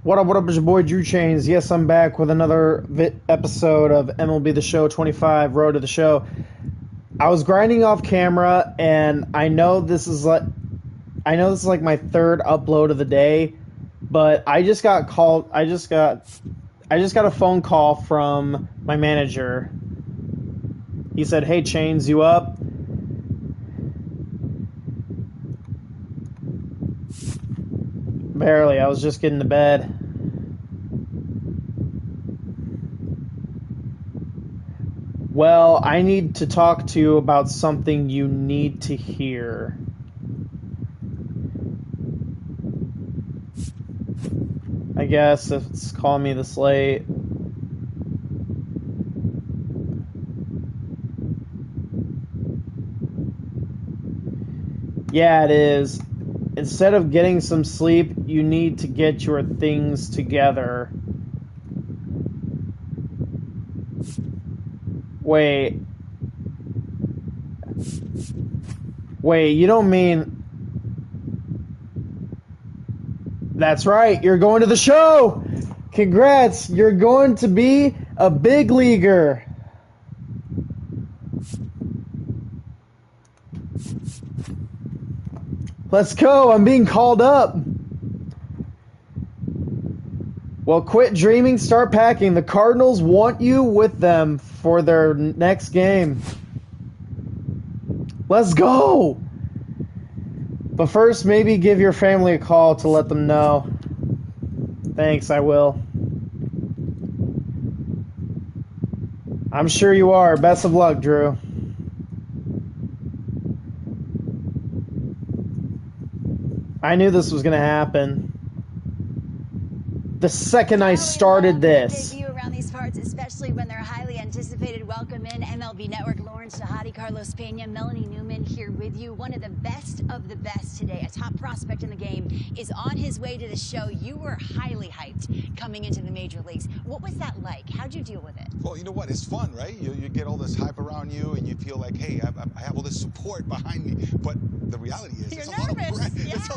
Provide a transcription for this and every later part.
What up, it's your boy Drew Chains. Yes, I'm back with another episode of MLB The Show 25, Road to the Show. I was grinding off camera, and I know this is like my third upload of the day, but I just got a phone call from my manager. He said, "Hey Chains, you up?" Barely. I was just getting to bed. Well, I need to talk to you about something you need to hear. I guess if it's calling me this late. Yeah, it is. Instead of getting some sleep, you need to get your things together. Wait, you don't mean... That's right, you're going to the show! Congrats, you're going to be a big leaguer. Let's go, I'm being called up. Well, quit dreaming, start packing. The Cardinals want you with them for their next game. Let's go! But first, maybe give your family a call to let them know. Thanks, I will. I'm sure you are. Best of luck, Drew. I knew this was going to happen. The second I started this. Debut around these parts, especially when they're highly anticipated. Welcome in MLB Network, Lawrence Tahadi, Carlos Pena, Melanie Newman here with you. One of the best today, a top prospect in the game, is on his way to the show. You were highly hyped coming into the major leagues. What was that like? How'd you deal with it? Well, you know what? It's fun, right? You get all this hype around you, and you feel like, hey, I have all this support behind me. But the reality is, it's a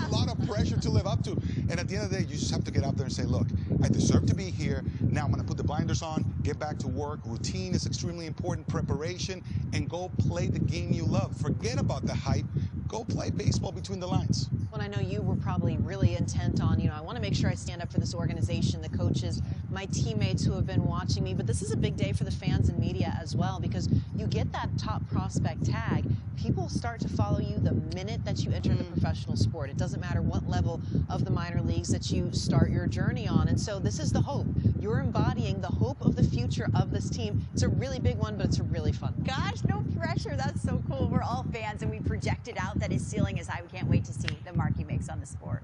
lot of pressure to live up to. And at the end of the day, you just have to get out there and say, look, I deserve to be here. Now I'm going to put the blinders on, get back to work. Routine is extremely important, preparation, and go play the game you love. Forget about the hype. Go play baseball between the lines. Well, I know you were probably really intent on, I want to make sure I stand up for this organization, the coaches, my teammates who have been watching me. But this is a big day for the fans and media as well, because you get that top prospect tag. People start to follow you the minute that you enter the professional sport. It doesn't matter what level of the minor leagues that you start your journey on. And so this is the hope. You're embodying the hope of the future of this team. It's a really big one, but it's a really fun one. Gosh, no pressure. That's so cool. We're all fans, and we projected out that his ceiling is high. We can't wait to see the mark he makes on the sport.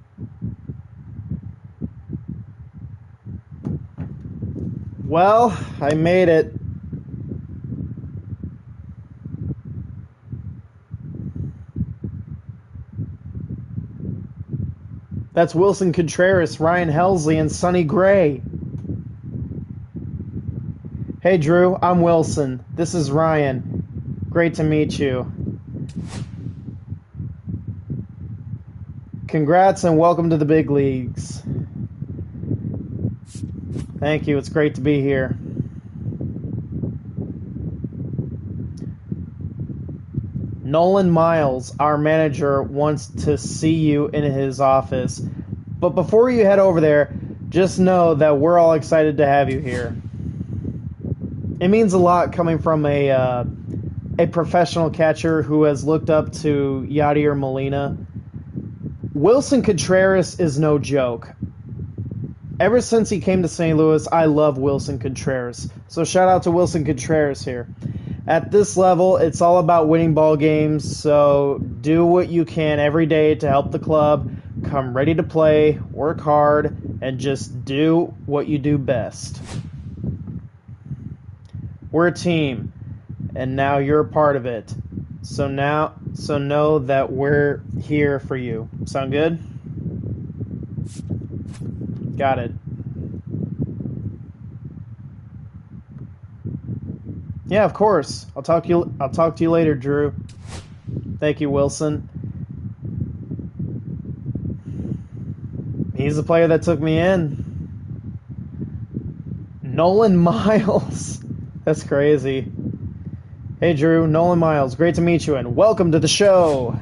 Well, I made it. That's Wilson Contreras, Ryan Helsley, and Sonny Gray. Hey Drew, I'm Wilson. This is Ryan. Great to meet you. Congrats and welcome to the big leagues. Thank you, it's great to be here. Nolan Miles, our manager, wants to see you in his office. But before you head over there, just know that we're all excited to have you here. It means a lot coming from a professional catcher who has looked up to Yadier Molina. Wilson Contreras is no joke. Ever since he came to St. Louis, I love Wilson Contreras. So shout out to Wilson Contreras here. At this level, it's all about winning ball games, so do what you can every day to help the club. Come ready to play, work hard, and just do what you do best. We're a team, and now you're a part of it. So know that we're here for you. Sound good? Got it. Yeah, of course. I'll talk to you later, Drew. Thank you, Wilson. He's the player that took me in. Nolan Miles. That's crazy. Hey, Drew. Nolan Miles. Great to meet you, and welcome to the show.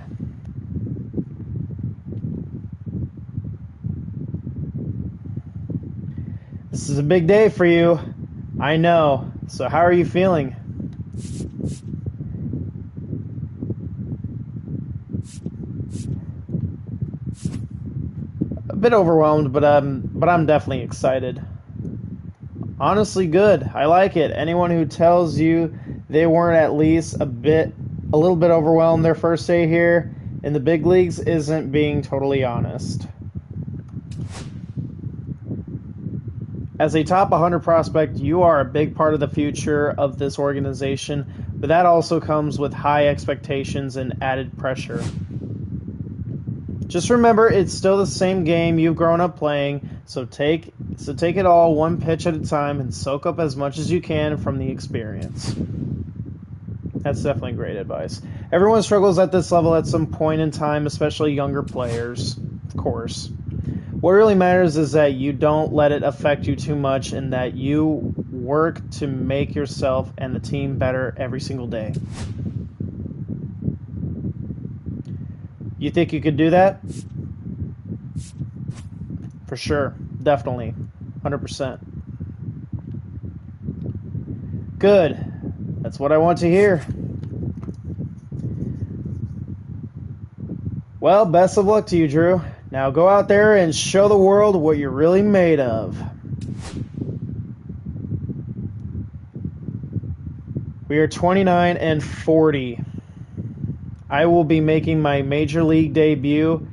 This is a big day for you. I know. So how are you feeling? A bit overwhelmed, but I'm definitely excited. Honestly, good. I like it. Anyone who tells you they weren't at least a little bit overwhelmed their first day here in the big leagues isn't being totally honest. As a top 100 prospect, you are a big part of the future of this organization, but that also comes with high expectations and added pressure. Just remember, it's still the same game you've grown up playing, so take it all one pitch at a time and soak up as much as you can from the experience. That's definitely great advice. Everyone struggles at this level at some point in time, especially younger players, of course. What really matters is that you don't let it affect you too much and that you work to make yourself and the team better every single day. You think you could do that? For sure. Definitely. 100%. Good. That's what I want to hear. Well, best of luck to you, Drew. Now go out there and show the world what you're really made of. We are 29 and 40. I will be making my major league debut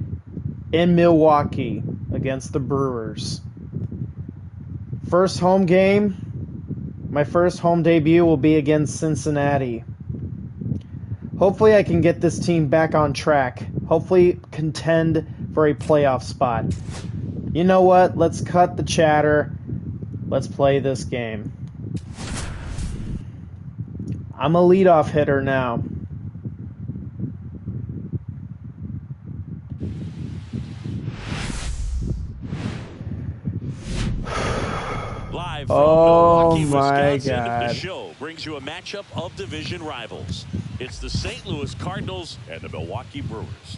in Milwaukee against the Brewers. First home game, my first home debut will be against Cincinnati. Hopefully I can get this team back on track. Hopefully contend for a playoff spot. You know what? Let's cut the chatter. Let's play this game. I'm a leadoff hitter now. Live from Oh Milwaukee, my Wisconsin, God. the show brings you a matchup of division rivals. It's the St. Louis Cardinals and the Milwaukee Brewers.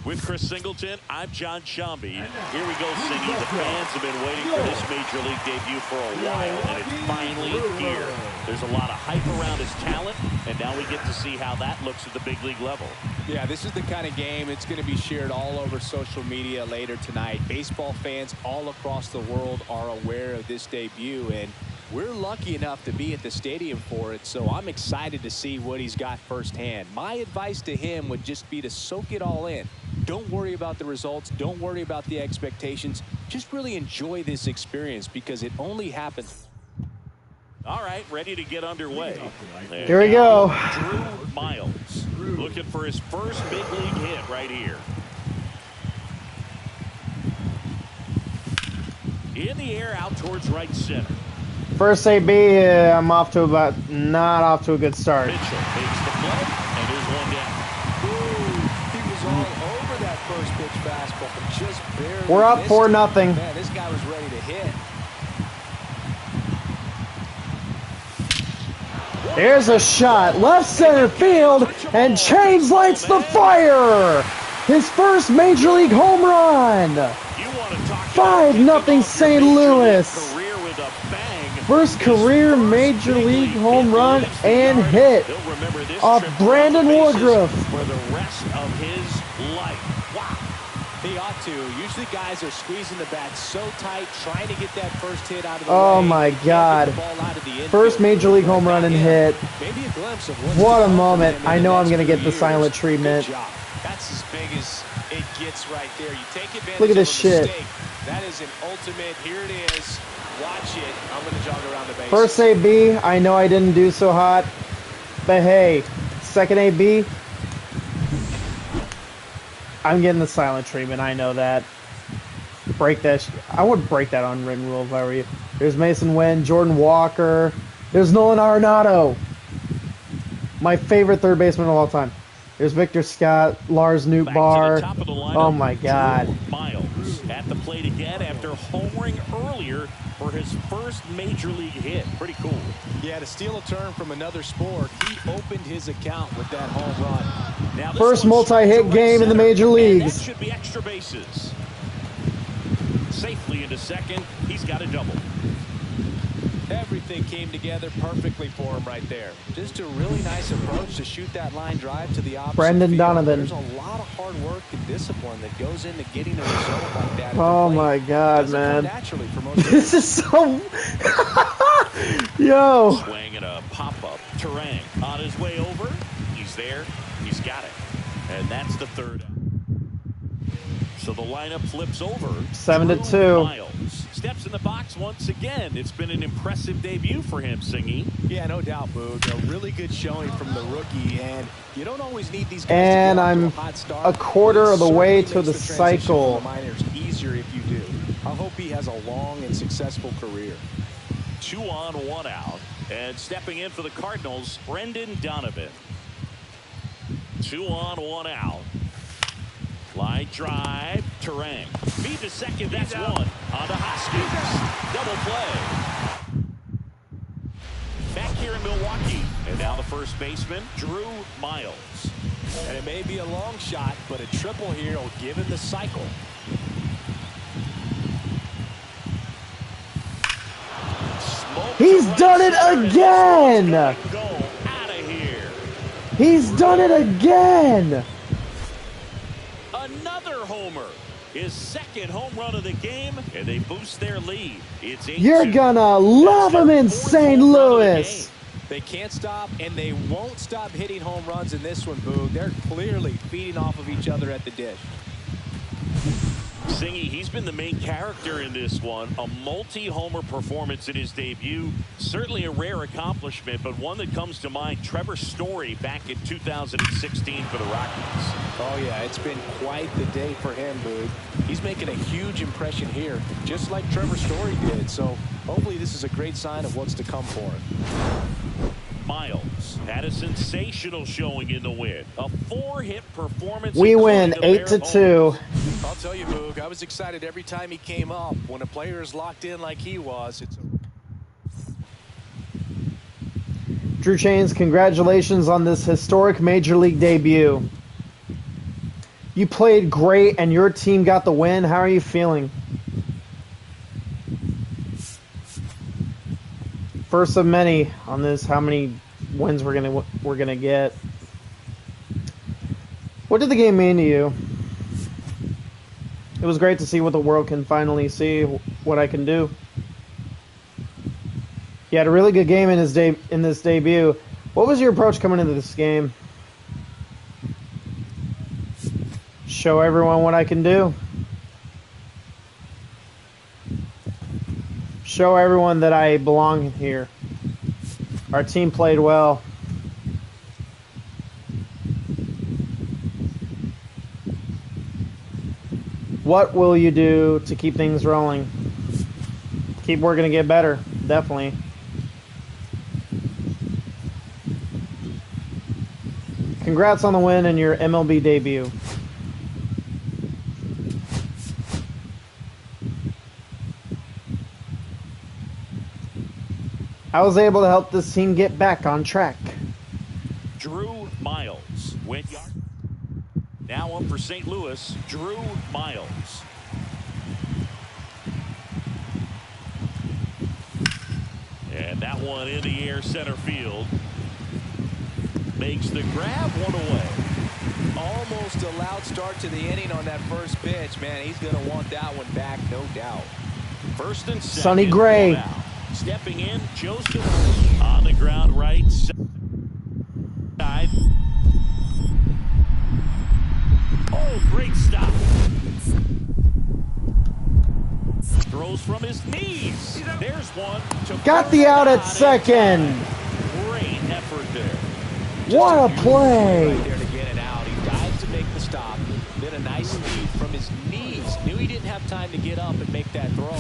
With Chris Singleton, I'm John Shambi. Here we go, Singy. The fans have been waiting for this major league debut for a while, and it's finally here. There's a lot of hype around his talent, and now we get to see how that looks at the big league level. Yeah, this is the kind of game it's going to be shared all over social media later tonight. Baseball fans all across the world are aware of this debut, and we're lucky enough to be at the stadium for it, so I'm excited to see what he's got firsthand. My advice to him would just be to soak it all in. Don't worry about the results. Don't worry about the expectations. Just really enjoy this experience because it only happens. All right, ready to get underway. And Here we go. Drew Miles looking for his first big league hit right here. In the air, out towards right center. First AB, I'm not off to a good start. Mitchell makes the play, and there's one down. He was all over that first pitch fastball, but just barely. We're up 4-0. Man, this guy was ready to hit. There's a shot, left center field, and Chains lights the fire! His first Major League home run! 5-0 St. Louis! First career Major League home run and hit off Brandon Woodruff. For the rest of his life. Wow. He ought to. Usually guys are squeezing the bat so tight, trying to get that first hit out of the Oh way. my God. First First Major League home run and hit. Maybe a glimpse of What a moment. I know I'm going to get the silent treatment. Good job. That's as big as it gets right there. You take advantage Look at this of a shit. mistake. That is an ultimate. Here it is. Watch it. I'm going to jog around the base. First AB, I know I didn't do so hot, but hey, second AB, I'm getting the silent treatment. I know that. Break that. I would break that unwritten rule if I were you. There's Mason Wynn, Jordan Walker. There's Nolan Arenado. My favorite third baseman of all time. There's Victor Scott, Lars Nootbaar. Oh my God. Miles at the plate. plate again after homering earlier for his first major league hit. Pretty cool. Yeah, to steal a turn from another sport, he opened his account with that home run. Now First multi-hit game in the major leagues. That should be extra bases. Safely into second. He's got a double. Everything came together perfectly for him right there. Just a really nice approach to shoot that line drive to the opposite Brendan field. Donovan. There's a lot of hard work and discipline that goes into getting a result like that. Oh my God, man. Naturally for most This is so... Yo. Swing and a pop-up. Terang on his way over. He's there. He's got it. And that's the third out. So the lineup flips over. 7-2. Miles steps in the box once again. It's been an impressive debut for him, Singy. Yeah, no doubt, Boog. A really good showing from the rookie, and you don't always need these guys And to I'm a hot start. a quarter of the way to the transition cycle. from the minors easier if you do. I hope he has a long and successful career. 2 on, 1 out. And stepping in for the Cardinals, Brendan Donovan. 2 on, 1 out. Line drive, Terang. Feed to second, that's one. On to Hoskins. Double play. Back here in Milwaukee. And now the first baseman, Drew Miles. And it may be a long shot, but a triple here will give him the cycle. He's done it again! Go out of here. He's done it again! Another homer. His second home run of the game, and they boost their lead. It's 8-2. You're gonna love him in St. Louis! They can't stop, and they won't stop hitting home runs in this one, Boog. They're clearly feeding off of each other at the dish. Singy, he's been the main character in this one. A multi-homer performance in his debut. Certainly a rare accomplishment, but one that comes to mind. Trevor Story back in 2016 for the Rockies. Oh, yeah, it's been quite the day for him, Boog. He's making a huge impression here, just like Trevor Story did. So hopefully this is a great sign of what's to come for him. Miles had a sensational showing in the win. A 4-hit performance. We win 8-2. I'll tell you, Boog, I was excited every time he came up. When a player is locked in like he was, it's Drew Chains, congratulations on this historic Major League debut. You played great and your team got the win. How are you feeling? First of many on this. How many wins we're gonna get? What did the game mean to you? It was great to see what the world can finally see, what I can do. He had a really good game in this debut. What was your approach coming into this game? Show everyone what I can do. Show everyone that I belong here. Our team played well. What will you do to keep things rolling? Keep working to get better, definitely. Congrats on the win and your MLB debut. I was able to help this team get back on track. Drew Miles went yard. Now up for St. Louis, Drew Miles. And that one in the air center field. Makes the grab, one away. almost a loud start to the inning on that first pitch. Man, he's going to want that one back, no doubt. First and second. Sonny Gray. Stepping in, Joseph on the ground right side. Oh, great stop. Throws from his knees. There's one. Got the out at second. Great effort there. What a play. Right there to get it out. He dives to make the stop. Then a nice lead from his knees. Knew he didn't have time to get up and make that throw.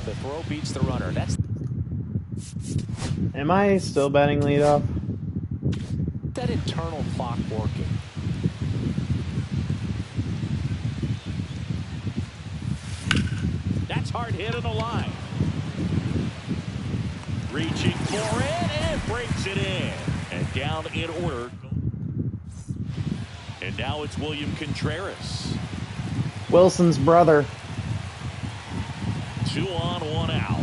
The throw beats the runner. That's. Am I still batting leadoff? That internal clock working. That's hard hit on the line. Reaching for it, and breaks it in. And down in order. And now it's William Contreras. Wilson's brother. 2 on, 1 out.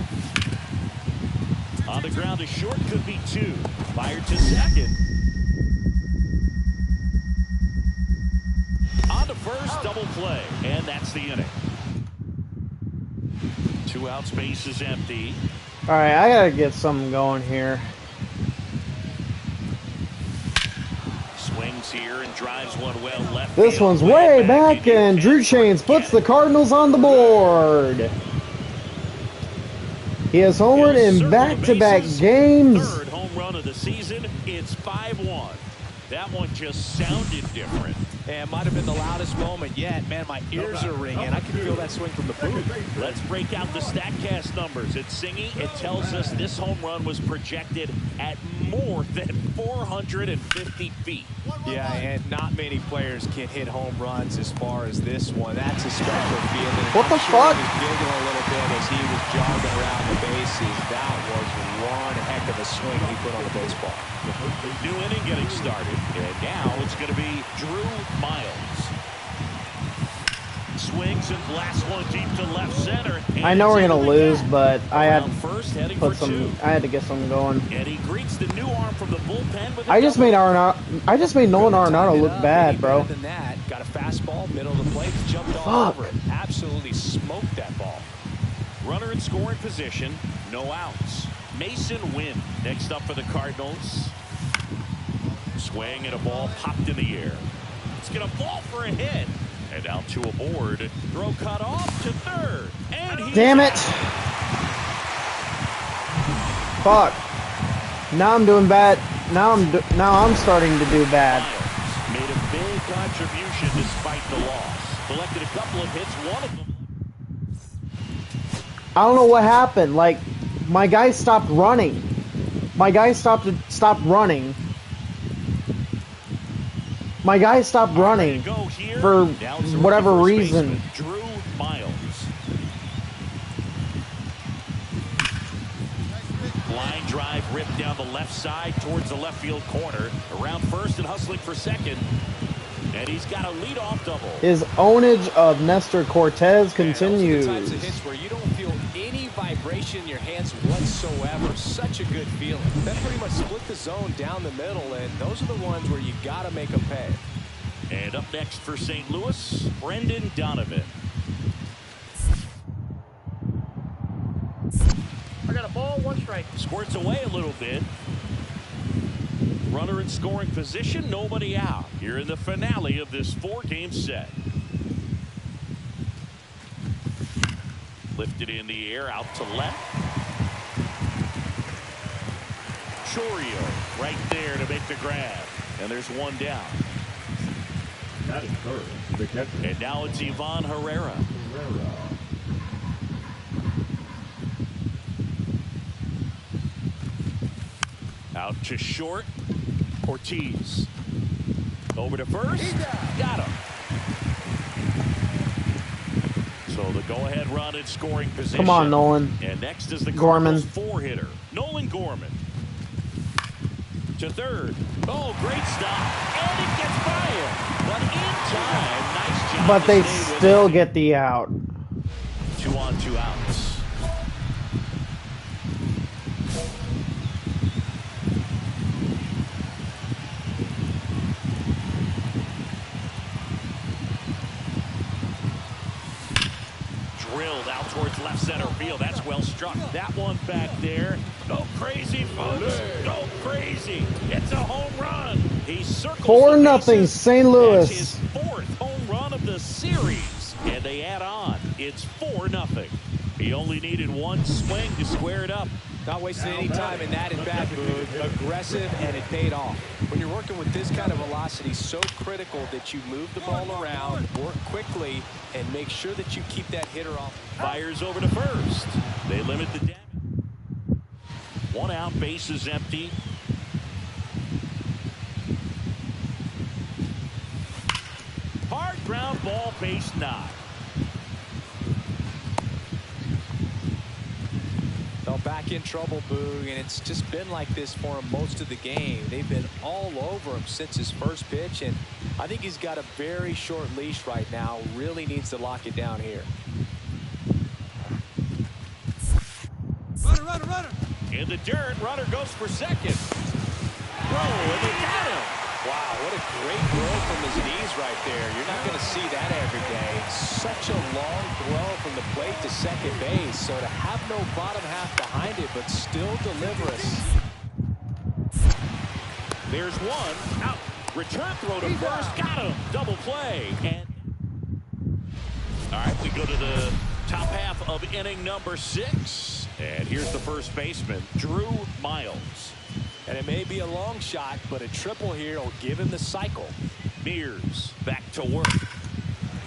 On the ground, a short could be 2. Fired to second. On to first, double play, and that's the inning. 2 outs, base is empty. All right, I gotta get something going here. Swings here and drives one well left. This one's way back, and Drew Chains puts the Cardinals on the board. He has homered in back-to-back games. Third home run of the season. It's 5-1. That one just sounded different. And might have been the loudest moment yet. Man, my ears are ringing. I can feel that swing from the booth. Let's break out the StatCast numbers. It's Singy. It tells us this home run was projected at more than 450 feet. Yeah, and not many players can hit home runs as far as this one. That's a special feeling. What the fuck? He was giggling a little bit as he was jogging around the bases. That was one heck of a swing he put on the baseball. New inning getting started, and now it's going to be Drew Miles. Swings and blasts one deep to left center. I know we're gonna lose, but I had first, heading put for 2. I had to get something going. And he greets the new arm from the bullpen with I just made Nolan Arenado look bad, bro. Than that, got a fastball, middle of the plate, jumped all over it. Absolutely smoked that ball. Runner in scoring position, no outs. Mason Wynn next up for the Cardinals. Swing and a ball popped in the air. It's going to fall for a hit. And out to aboard. Throw cut off to third. And damn it. Fuck. Now I'm doing bad. Now I'm starting to do bad. Miles made a big contribution despite the loss. Collected a couple of hits, one of them. I don't know what happened. Like, my guy stopped running. My guy stopped running. My guy stopped running for whatever reason. Drew Miles. Line drive ripped down the left side towards the left field corner. Around first and hustling for second. And he's got a leadoff double. His ownage of Nestor Cortez continues. Those are the types of hits where you don't feel any vibration in your hands whatsoever. Such a good feeling. That pretty much split the zone down the middle, and those are the ones where you got to make them pay. And up next for St. Louis, Brendan Donovan. I got a ball, 1 strike. Squirts away a little bit. Runner in scoring position, nobody out. Here in the finale of this 4-game set. Lifted in the air, out to left. Chorio right there to make the grab. And there's 1 down. That is third. The catcher. And now it's Ivan Herrera. Out to short. Ortiz. Over to first. Got him. So the go-ahead run in scoring position. Come on, Nolan. And next is the Gorman. Cardinals 4-hitter, Nolan Gorman. To third. Oh, great stop. And it gets by him. But in time, nice job. But they to stay with still it. get the out. 2 on, 2 outs. Drilled out towards left center field. That's well struck. That one back there. Go crazy, folks. Go crazy. It's a home run. He circles 4-0 the bases. St. Louis. That's his 4th home run of the series. And they add on. It's 4-0. He only needed 1 swing to square it up. Not wasting any time in that at-bat, Boog. Aggressive, and it paid off. When you're working with this kind of velocity, so critical that you move the ball around, work quickly, and make sure that you keep that hitter off. Fires over to first. They limit the damage. 1 out, base is empty. Hard ground ball, base knock. Well, back in trouble, Boog, and it's just been like this for him most of the game. They've been all over him since his first pitch, and I think he's got a very short leash right now. Really needs to lock it down here. Runner. In the dirt, runner goes for second. Throw, and they got him. Wow, what a great throw from his knees right there. You're not going to see that every day. Such a long throw from the plate to second base. So to have no bottom half behind it, but still deliver us. There's one. Out. Return throw to first. Got him. Double play. And all right, we go to the top half of inning number 6. And here's the first baseman, Drew Miles. And it may be a long shot, but a triple here will give him the cycle. Mears back to work.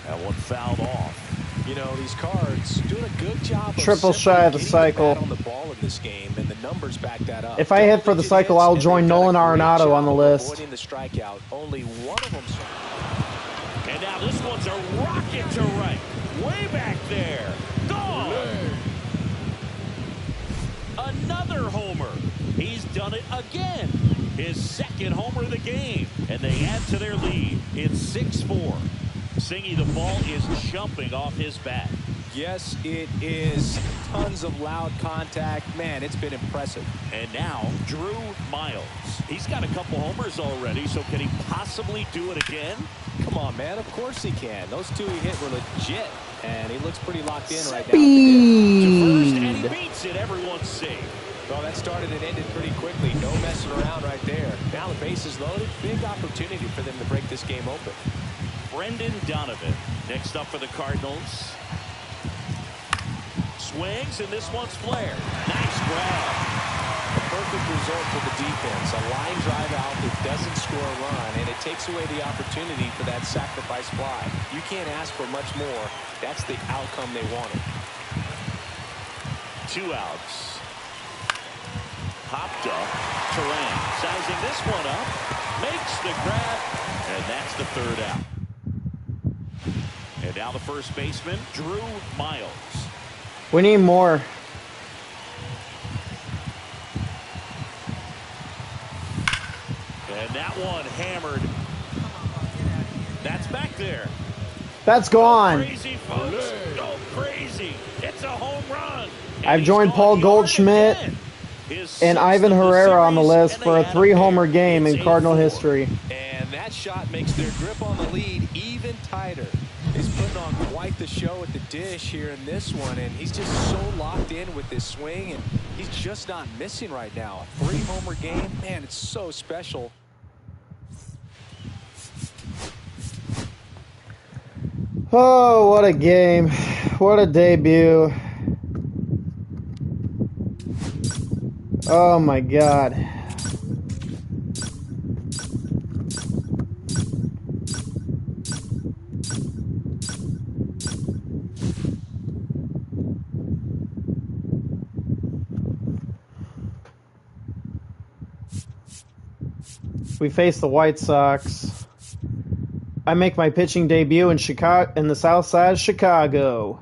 That one fouled off. You know, these Cards doing a good job of triple shy of the cycle. On the ball in this game, and the numbers back that up. If I hit for the cycle, I'll join Nolan Arenado on the list. Avoiding the strikeout. Only one of them. And now this one's a rocket to right. Way back there. Gone. Another homer. He's done it again. His second homer of the game. And they add to their lead. It's 6-4. Singy, the ball is jumping off his bat. Yes, it is. Tons of loud contact. Man, it's been impressive. And now, Drew Miles. He's got a couple homers already, so can he possibly do it again? Come on, man. Of course he can. Those two he hit were legit. And he looks pretty locked in right now. To first, and he beats it. Everyone's safe. Well, that started and ended pretty quickly. No messing around right there. Now the base is loaded. Big opportunity for them to break this game open. Brendan Donovan next up for the Cardinals. Swings, and this one's flared. Nice grab. A perfect result for the defense. A line drive out that doesn't score a run, and it takes away the opportunity for that sacrifice fly. You can't ask for much more. That's the outcome they wanted. 2 outs. Popped up. Turan sizing this one up. Makes the grab, and that's the 3rd out. And now the first baseman, Drew Miles. We need more. And that one hammered. That's back there. That's gone. Go crazy, folks. Go crazy. It's a home run. And I've joined Paul Goldschmidt and Ivan Herrera on the list for a 3-homer game in Cardinal history. And that shot makes their grip on the lead even tighter. He's putting on quite the show at the dish here in this one, and he's just so locked in with this swing, and he's just not missing right now. A 3-homer game, man, it's so special. Oh, what a game. What a debut. Oh my God. We face the White Sox. I make my pitching debut in Chicago, in the South Side of Chicago.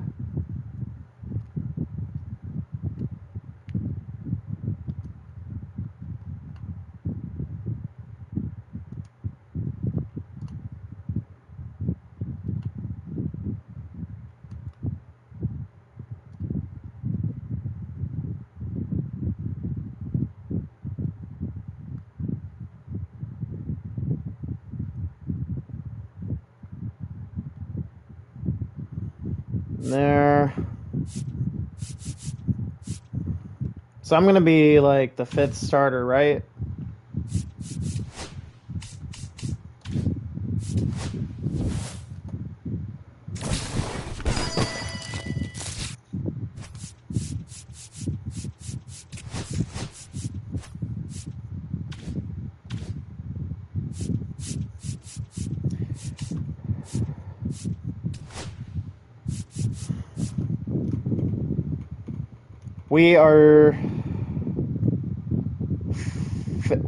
There. So I'm going to be like the 5th starter, right?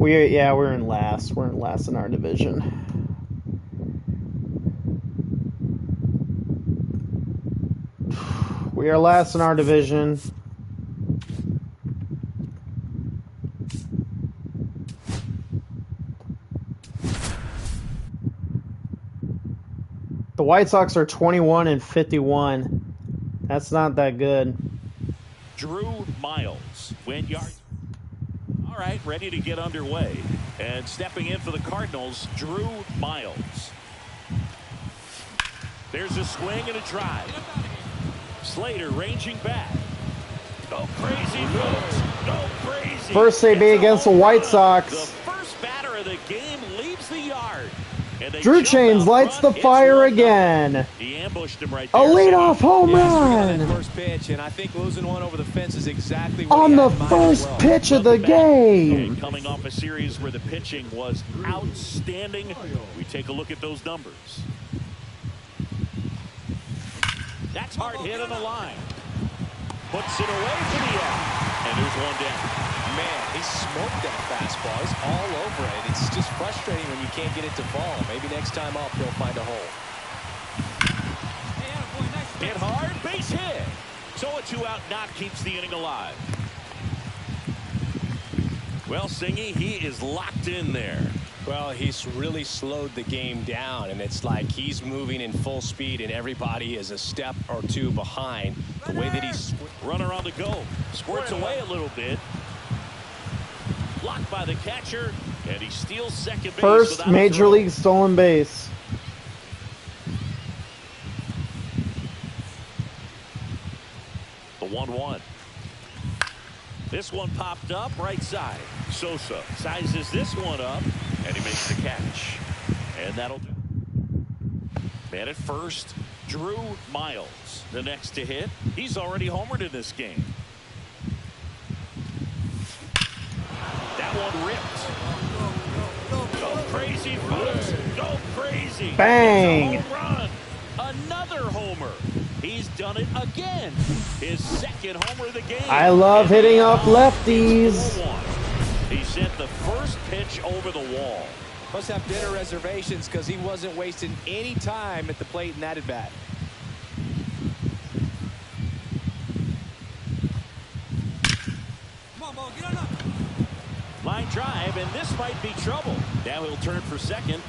We're in last. We're in last in our division. We are last in our division. White Sox are 21-51. That's not that good. Drew Miles went yard. All right, ready to get underway. And stepping in for the Cardinals, Drew Miles. There's a swing and a drive. Slater ranging back. Go crazy, folks. Go crazy. First AB against the White Sox. The first batter of the game leaves the yard. Drew Chains lights the fire again. He ambushed him right A there. leadoff home That run. first pitch, and I think losing one over the fence is exactly what On he the had in mind first as well. pitch of the game. And coming off a series where the pitching was outstanding, we take a look at those numbers. That's hard hit on the line. Puts it away for the out. And there's one down. Man, he smoked that fastball. He's all over it. It's just frustrating when you can't get it to fall. Maybe next time up he'll find a hole. Hit hard, base hit. So a 2-out knock keeps the inning alive. Well, Singy, he is locked in there. Well, he's really slowed the game down, and it's like he's moving in full speed, and everybody is a step or two behind. The way that he's... Runner on the go. Squirts away a little bit. Blocked by the catcher, and he steals second base. First without a Major throw. League stolen base. The 1-1. This one popped up right side. Sosa sizes this one up, and he makes the catch. And that'll do. Man at first, Drew Miles. The next to hit. He's already homered in this game. That one ripped. Go crazy, folks. Go crazy. Bang. It's a home run. Another homer. He's done it again. His second homer of the game. I love hitting off lefties. He sent the first pitch over the wall. Must have bitter reservations because he wasn't wasting any time at the plate in that at bat. Line drive, and this might be trouble. Now he'll turn for second.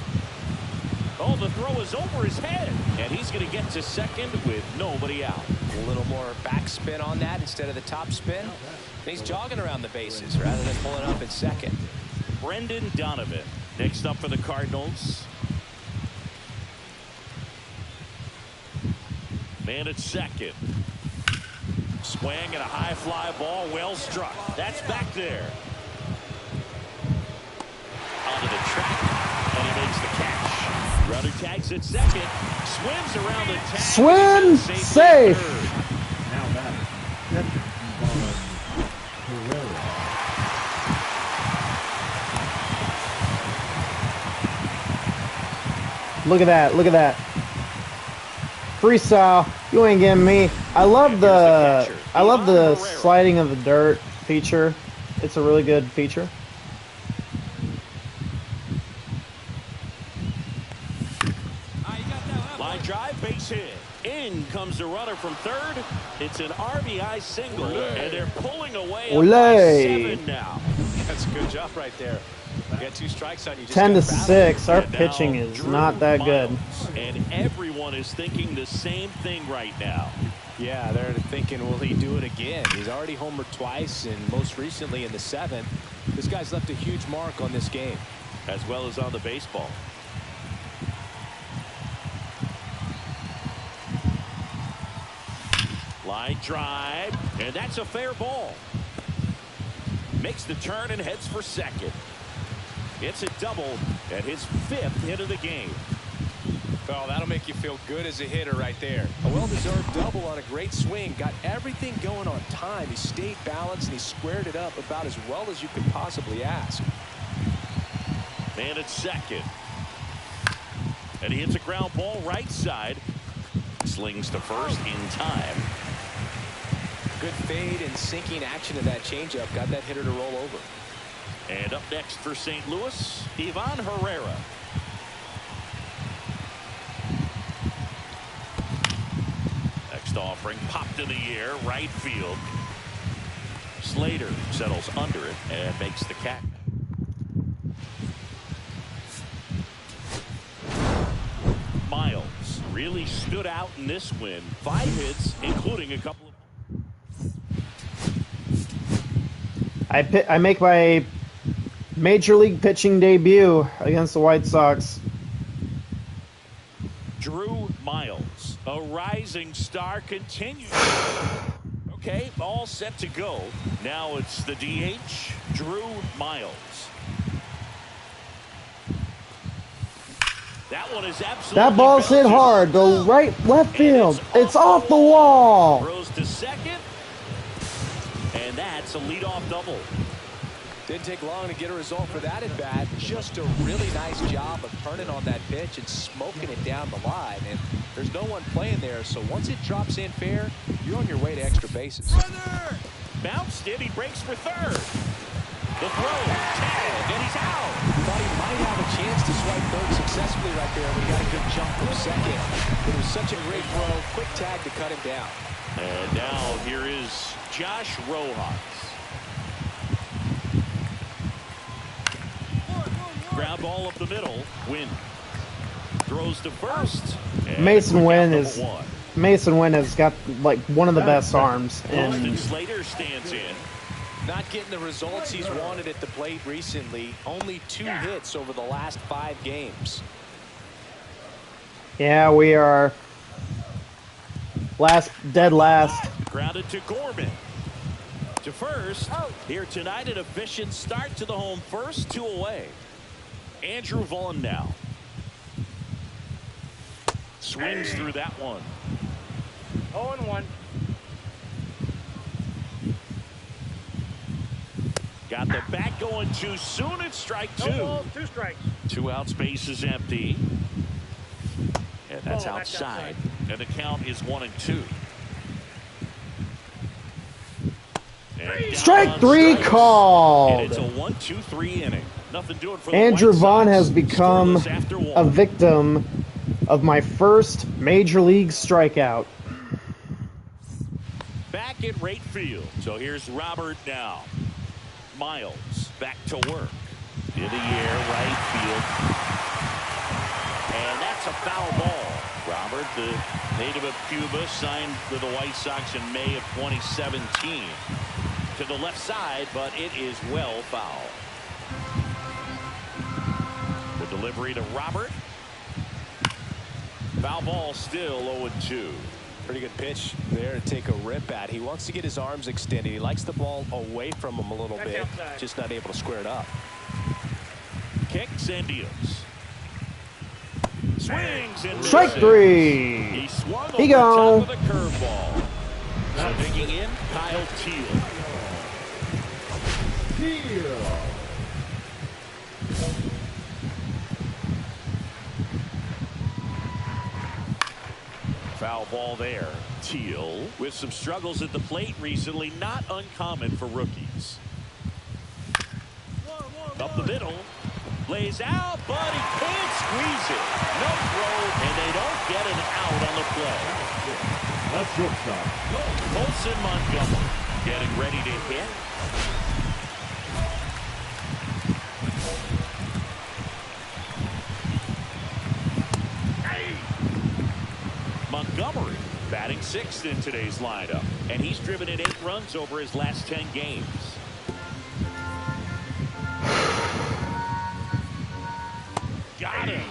Oh, the throw is over his head, and he's going to get to second with nobody out. A little more backspin on that instead of the top spin. He's jogging around the bases rather than pulling up at second. Brendan Donovan next up for the Cardinals. Man at second. Swing and a high fly ball, well struck. That's back there. Onto the track, and he makes the catch. Runner tags at second, swims around the tag. Swim safe. Now that. Look at that. Look at that. Freestyle. You ain't getting me. I love the sliding of the dirt feature. It's a really good feature. Line drive, base hit. In comes the runner from third. It's an RBI single, and they're pulling away up by 7 now. That's a good job right there. You got 2 strikes on you. 10-6. Our And pitching now is Drew not that good. Miles. And everyone is thinking the same thing right now. Yeah, they're thinking, will he do it again? He's already homered twice, and most recently in the 7th. This guy's left a huge mark on this game. As well as on the baseball. Line drive, and that's a fair ball. Makes the turn and heads for second. It's a double and his 5th hit of the game. Well, that'll make you feel good as a hitter right there. A well-deserved double on a great swing. Got everything going on time. He stayed balanced and he squared it up about as well as you could possibly ask. Man at second. And he hits a ground ball right side. Slings to first in time. Good fade and sinking action of that changeup. Got that hitter to roll over. And up next for St. Louis, Ivan Herrera. Next offering popped in the air, right field. Slater settles under it and makes the catch. Miles really stood out in this win. 5 hits, including a couple of... I make my Major League pitching debut against the White Sox. Drew Miles, a rising star, continues. Okay, all set to go. Now it's the DH, Drew Miles. That one is absolutely... That ball's hit hard. Go right left field. It's off the wall. Throws to second. And that's a leadoff double. Didn't take long to get a result for that at bat. Just a really nice job of turning on that pitch and smoking it down the line. And there's no one playing there, so once it drops in fair, you're on your way to extra bases. Runner! Bounced it. He breaks for third. The throw, tag, and he's out. Thought he might have a chance to swipe third successfully right there, but he got a good jump from second. It was such a great throw, quick tag to cut him down. And now here is Josh Rojas. Ground ball up the middle. Wynn throws to first. Mason Wynn has got like one of the best arms. And Slater stands in. Not getting the results he's wanted at the plate recently. Only 2 hits over the last 5 games. Yeah, we are dead last. Grounded to Gorman. To first. Here tonight, an efficient start to the home first, 2 away. Andrew Vaughn now. Swings through that one. 0-1. Got the bat going too soon. It's strike 2. No balls, 2 strikes. 2 out, space is empty. And that's outside. And the count is 1-2. And Strike 3 called. And it's a 1-2-3 inning. Nothing doing for the Andrew White Vaughn Sox. has become a victim of my first Major League strikeout. Back at right field. So here's Robert now. Miles back to work. In the air, right field. And that's a foul ball. Robert, the native of Cuba, signed with the White Sox in May of 2017. To the left side, but it is well foul. The delivery to Robert. Foul ball still 0-2. Pretty good pitch there to take a rip at. He wants to get his arms extended. He likes the ball away from him a little bit. Just not able to square it up. Kicks and deals. Swings and Strike 3. He swung He over go. top of the curveball. So digging in, Kyle Teal. Foul ball there. Teal with some struggles at the plate recently, not uncommon for rookies. Up the middle. Lays out, but he can't squeeze it. No throw, and they don't get an out on the play. That's shortstop. Colson Montgomery getting ready to hit. Montgomery batting 6th in today's lineup, and he's driven in 8 runs over his last 10 games. Got him.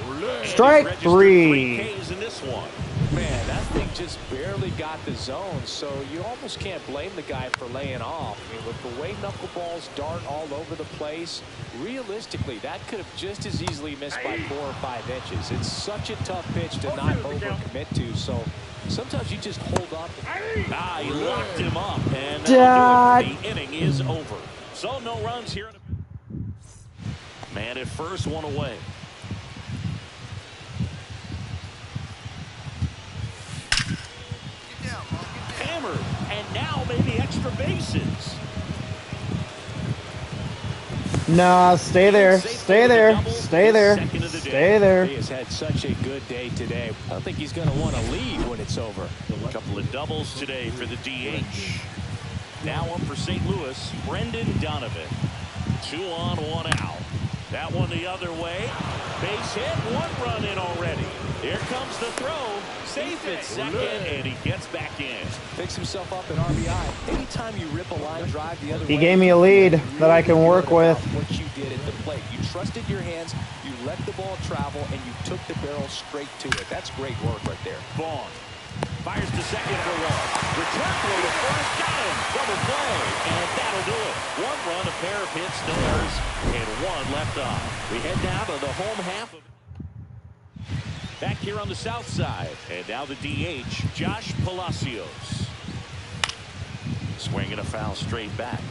Strike 3. Ks in this one. Man, that thing just barely got the zone, so you almost can't blame the guy for laying off. I mean, with the way knuckleballs dart all over the place, realistically, that could have just as easily missed by 4 or 5 inches. It's such a tough pitch to not overcommit to, so sometimes you just hold up. He locked him up, and the inning is over. So no runs here. Man at first, 1 away. Hammered, and now maybe extra bases. Nah, stay there. Stay there. Stay there. Stay there. He has had such a good day today. I don't think he's going to want to leave when it's over. A couple of doubles today for the DH. Now up for St. Louis, Brendan Donovan. 2 on, 1 out. That one the other way. Base hit, 1 run in already. Here comes the throw. Safe at second, and he gets back in. Picks himself up an RBI. Anytime you rip a line drive the other way, He gave me a lead that I can work with. What you did at the plate. You trusted your hands, you let the ball travel, and you took the barrel straight to it. That's great work right there. Vaughn fires to second for 1. Return throw to first. Got him. Double play. And that'll do it. 1 run, a pair of hits, no errors, and 1 left on. We head down to the home half of it. Back here on the south side. And now the DH, Josh Palacios. Swinging a foul straight back.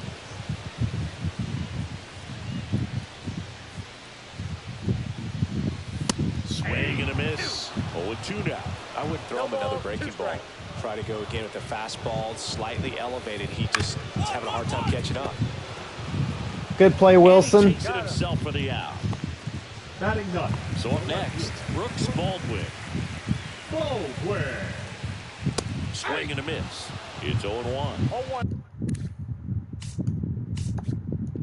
Swing and a miss. 0-2 now. I would throw him another breaking ball. Try to go again with the fastball, slightly elevated. He just is having a hard time catching up. Good play, Wilson. And he takes it himself for the out. Batting none. So up next, Brooks Baldwin. Baldwin. Swing and a miss. It's 0-1. 0-1.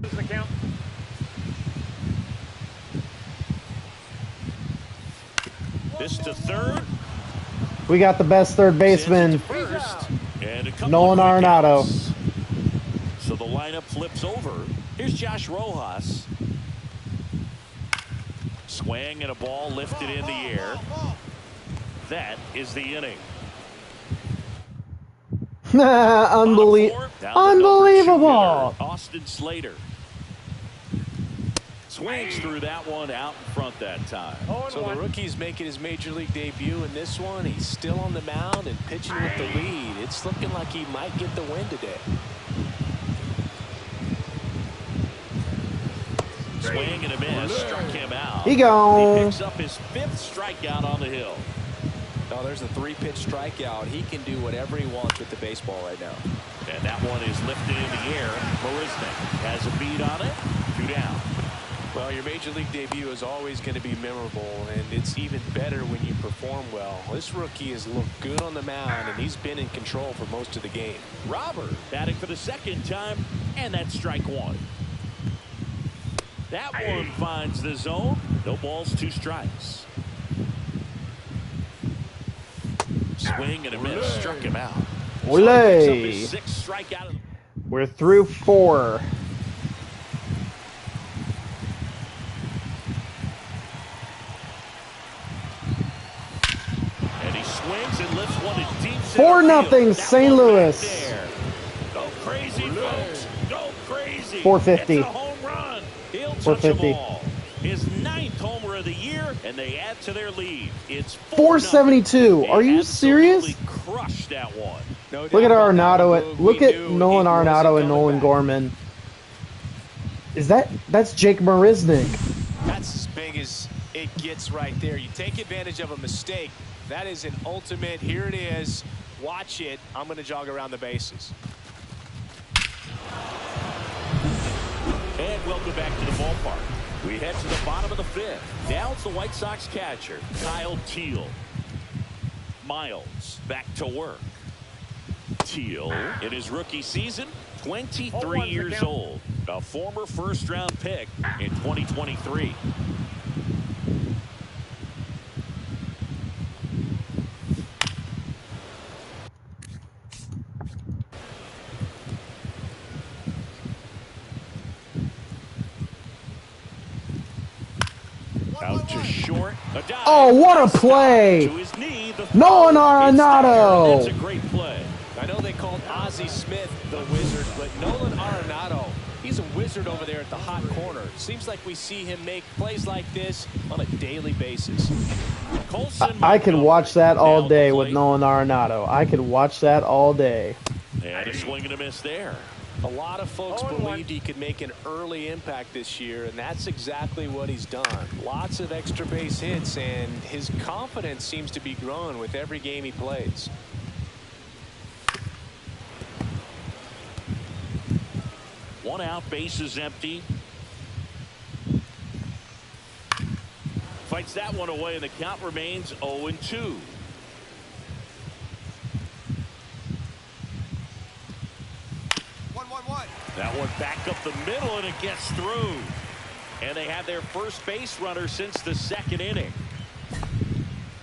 This is the count. This to third. We got the best third baseman, First. And a couple Nolan of quick Arenado. outs. So the lineup flips over. Here's Josh Rojas. Swing and a ball lifted in the air. That is the inning. Unbelievable. Austin Slater. Swings through that one out in front that time. So the rookie's making his major league debut in this one. He's still on the mound and pitching with the lead. It's looking like he might get the win today. Swing and a miss. Struck him out. He gone. He picks up his 5th strikeout on the hill. Oh, there's a 3-pitch strikeout. He can do whatever he wants with the baseball right now. And that one is lifted in the air. Marisnik has a beat on it. 2 down. Well, your major league debut is always going to be memorable, and it's even better when you perform well. This rookie has looked good on the mound, and he's been in control for most of the game. Robert batting for the 2nd time, and that's strike 1. That one finds the zone. No balls, 2 strikes. Swing and a miss. Struck him out. Olay. His 6th strikeout. We're through 4. And he swings and lifts one to deep center 4-0 St. Louis. Go crazy, folks. Go crazy. 450. It's a home run. He'll touch 450. them all. His 9th homer of the year, and they add to their lead. It's 472. Are you serious? Crushed that one. No Look at doubt about Arenado. that. Look We at knew Nolan he wasn't Arenado and coming Nolan back. Gorman. That's Jake Marisnik. That's as big as it gets right there. You take advantage of a mistake. That is an ultimate. Here it is. Watch it. I'm going to jog around the bases. And welcome back to the ballpark. We head to the bottom of the 5th. Now it's the White Sox catcher, Kyle Teal. Miles back to work. Teal, in his rookie season, 23 years old. A former first-round pick in 2023. Out to short. Oh, what a play! To his knee, the Nolan It's Arenado. a great play. I know they called Ozzie Smith the wizard, but Nolan Arenado, he's a wizard over there at the hot corner. Seems like we see him make plays like this on a daily basis. I could watch that all day with Nolan Arenado. I could watch that all day. And a swing and a miss there. A lot of folks believed he could make an early impact this year, and that's exactly what he's done. Lots of extra base hits, and his confidence seems to be growing with every game he plays. One out, base is empty. Fights that one away, and the count remains 0-2. One. That one back up the middle, and it gets through. And they have their first base runner since the second inning.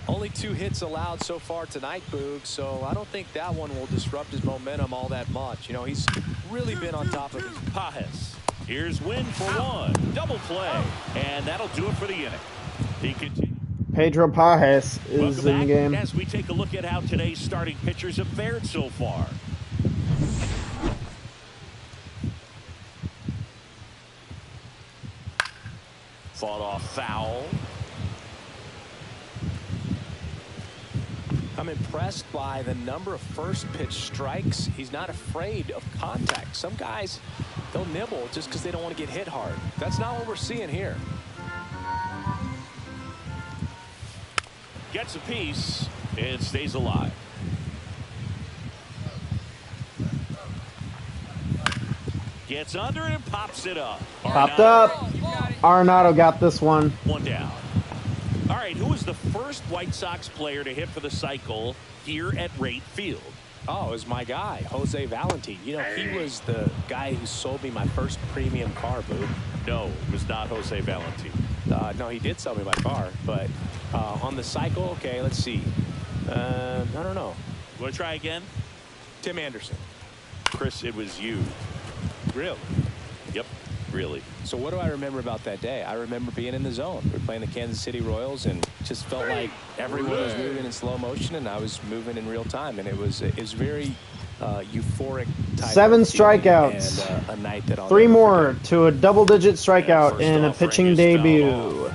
Only 2 hits allowed so far tonight, Boog, so I don't think that one will disrupt his momentum all that much. You know, he's really been on top of his... Pajes. Here's Wynn for 1. Double play. And that'll do it for the inning. He continues. Pedro Pajes is in the game. As we take a look at how today's starting pitchers have fared so far. Fought off foul. I'm impressed by the number of first pitch strikes. He's not afraid of contact. Some guys, they'll nibble just because they don't want to get hit hard. That's not what we're seeing here. Gets a piece and stays alive. Gets under it and pops it up. Popped up. Arenado got this one. 1 down. All right, who was the first White Sox player to hit for the cycle here at Rate Field? Oh, it was my guy, Jose Valentin. You know, he was the guy who sold me my first premium car, Boo. No, it was not Jose Valentin. No, he did sell me my car, but on the cycle, okay, let's see. I don't know. Want to try again? Tim Anderson. Chris, it was you. Really? Yep, really. So what do I remember about that day? I remember being in the zone. We were playing the Kansas City Royals and just felt like everyone was moving in slow motion and I was moving in real time. And it was very euphoric type 7 of feeling strikeouts. and a night that I'll 3 never more forget. to a double-digit strikeout in a pitching debut.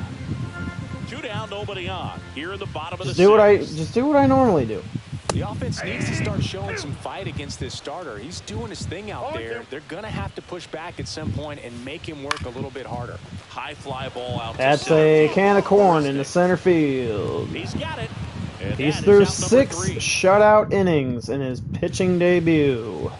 2 down, nobody on. Here in the bottom of the Just do what I normally do. The offense needs to start showing some fight against this starter. He's doing his thing out there. They're going to have to push back at some point and make him work a little bit harder. High fly ball out. That's a can of corn in the center field. He's got it. And He's that through is out number 6 3. shutout innings in his pitching debut.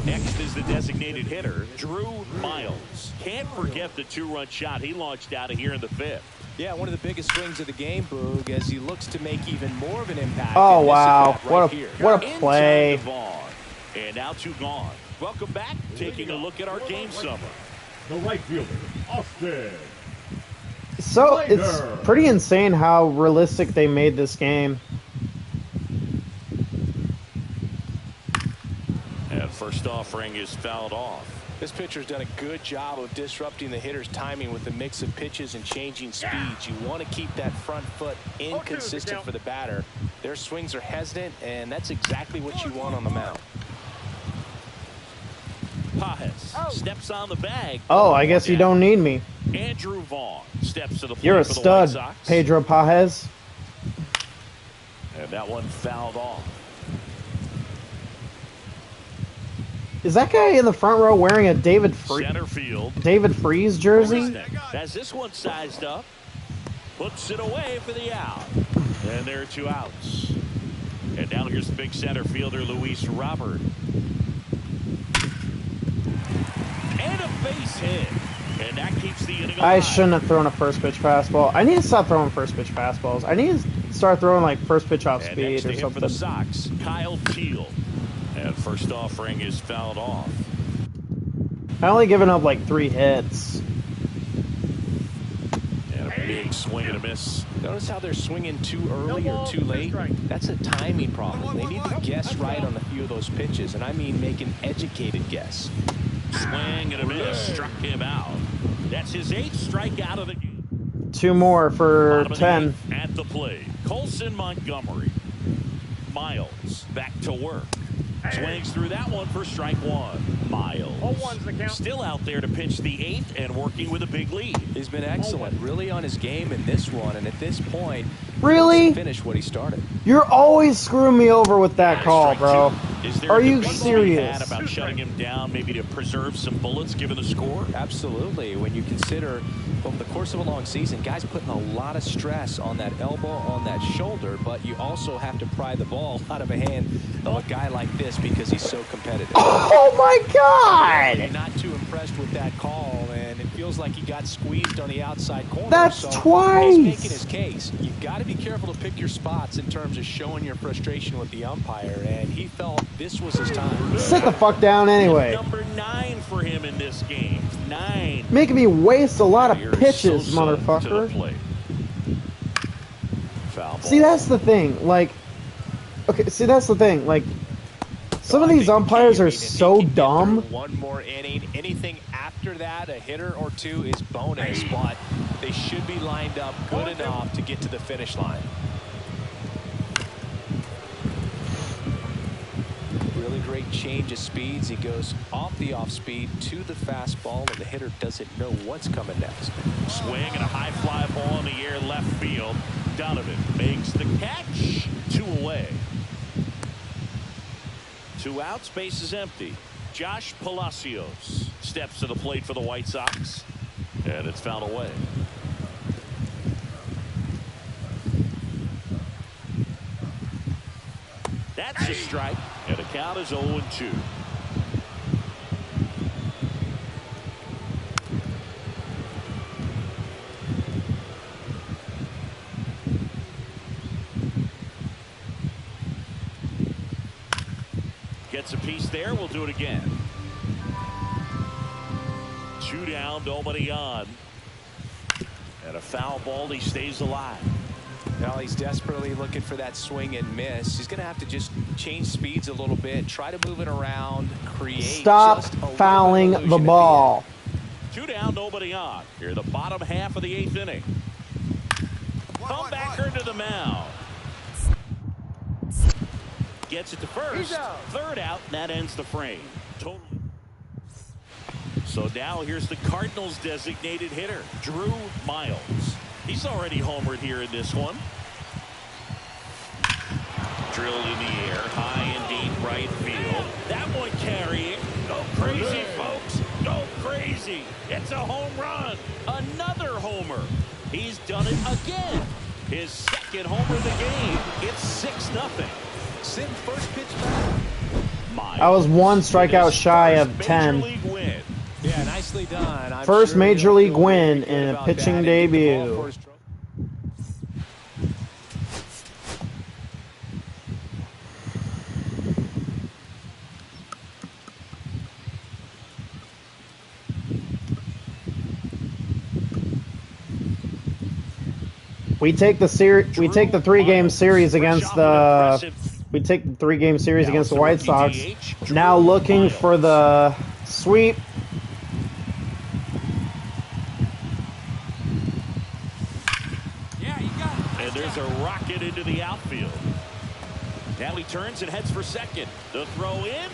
Next is the designated hitter, Drew Miles. Can't forget the 2-run shot he launched out of here in the 5th. Yeah, one of the biggest swings of the game, Boog, as he looks to make even more of an impact. Oh, in this wow. at-bat right What a play. Inside the ball. And now 2 gone. Welcome back. Taking a look at our game summer. The right fielder, Austin. So, it's pretty insane how realistic they made this game. And first offering is fouled off. This pitcher's done a good job of disrupting the hitter's timing with a mix of pitches and changing speeds. You want to keep that front foot inconsistent for the batter. Their swings are hesitant, and that's exactly what you want on the mound. Pajes steps on the bag. Oh, I guess you don't need me. Andrew Vaughn steps to the plate You're a for the White stud, Sox. Pedro Pajes. And that one fouled off. Is that guy in the front row wearing a David Center field. Freese jersey? Has this one sized up. Puts it away for the out. And there are 2 outs. And now here's the big center fielder, Luis Robert. And a base hit. And that keeps the inning alive. I shouldn't have thrown a first pitch fastball. I need to stop throwing first pitch fastballs. I need to start throwing like first pitch off And speed next to or him something. for the Sox, Kyle Teal. And first offering is fouled off. I only given up like 3 hits. And a big swing and a miss. Notice how they're swinging too early or too late? That's a timing problem. They need to guess right on a few of those pitches, and I mean make an educated guess. Swing and a miss. Struck him out. That's his 8th strikeout of the game. 2 more for Bottom of the 10. 8th at the plate. Colson Montgomery. Miles back to work. Swings through that one for strike 1. Miles still out there to pitch the 8th and working with a big lead. He's been excellent, really on his game in this one, and at this point, Really? he's finished what he started. You're always screwing me over with that call, bro. Is there Are a you debate to be serious? had about shutting him down, maybe to preserve some bullets given the score? Absolutely. When you consider over the course of a long season, guys putting a lot of stress on that elbow, on that shoulder, but you also have to pry the ball out of a hand of a guy like this because he's so competitive. Oh my You're God! not too impressed with that call, and it feels like he got squeezed on the outside corner. That's so twice. He's making his case. You've got to be careful to pick your spots in terms of showing your frustration with the umpire, and he felt this was his time. Sit the fuck down anyway. Number 9 for him in this game. 9. Making me waste a lot of Here's pitches, Sosa to the motherfucker. plate. Foul ball. See, that's the thing. Like, okay, see, that's the thing. Like, some of these umpires are so dumb. One more inning. Anything after that, a hitter or two is bonus, but they should be lined up good enough to get to the finish line. Really great change of speeds. He goes off the off speed to the fastball, and the hitter doesn't know what's coming next. Swing and a high fly ball in the air left field. Donovan makes the catch. 2 away. 2 outs, base is empty. Josh Palacios steps to the plate for the White Sox, and it's fouled away. That's a strike, and the count is 0-2. Gets a piece there. We'll do it again. 2 down, nobody on. And a foul ball. He stays alive. Now he's desperately looking for that swing and miss. He's going to have to just change speeds a little bit, try to move it around, create. Stop just a fouling the ball. 2 down, nobody on. Here, the bottom half of the 8th inning. Comebacker to the mound. Gets it to first. 3rd out, and that ends the frame. Totally. So now here's the Cardinals' designated hitter, Drew Miles. He's already homered here in this one. Drilled in the air, high and deep right field. That one carrying. Go crazy, folks. Go crazy. It's a home run. Another homer. He's done it again. His 2nd homer of the game. It's 6-0. Sitting first pitch back. I was 1 strikeout shy of 10. Yeah, nicely done. First major league win in a pitching debut. We take the 3-game series against the. We take the 3-game series against the White Sox. Now looking for the sweep. And there's a rocket into the outfield. Now he turns and heads for 2nd. The throw in.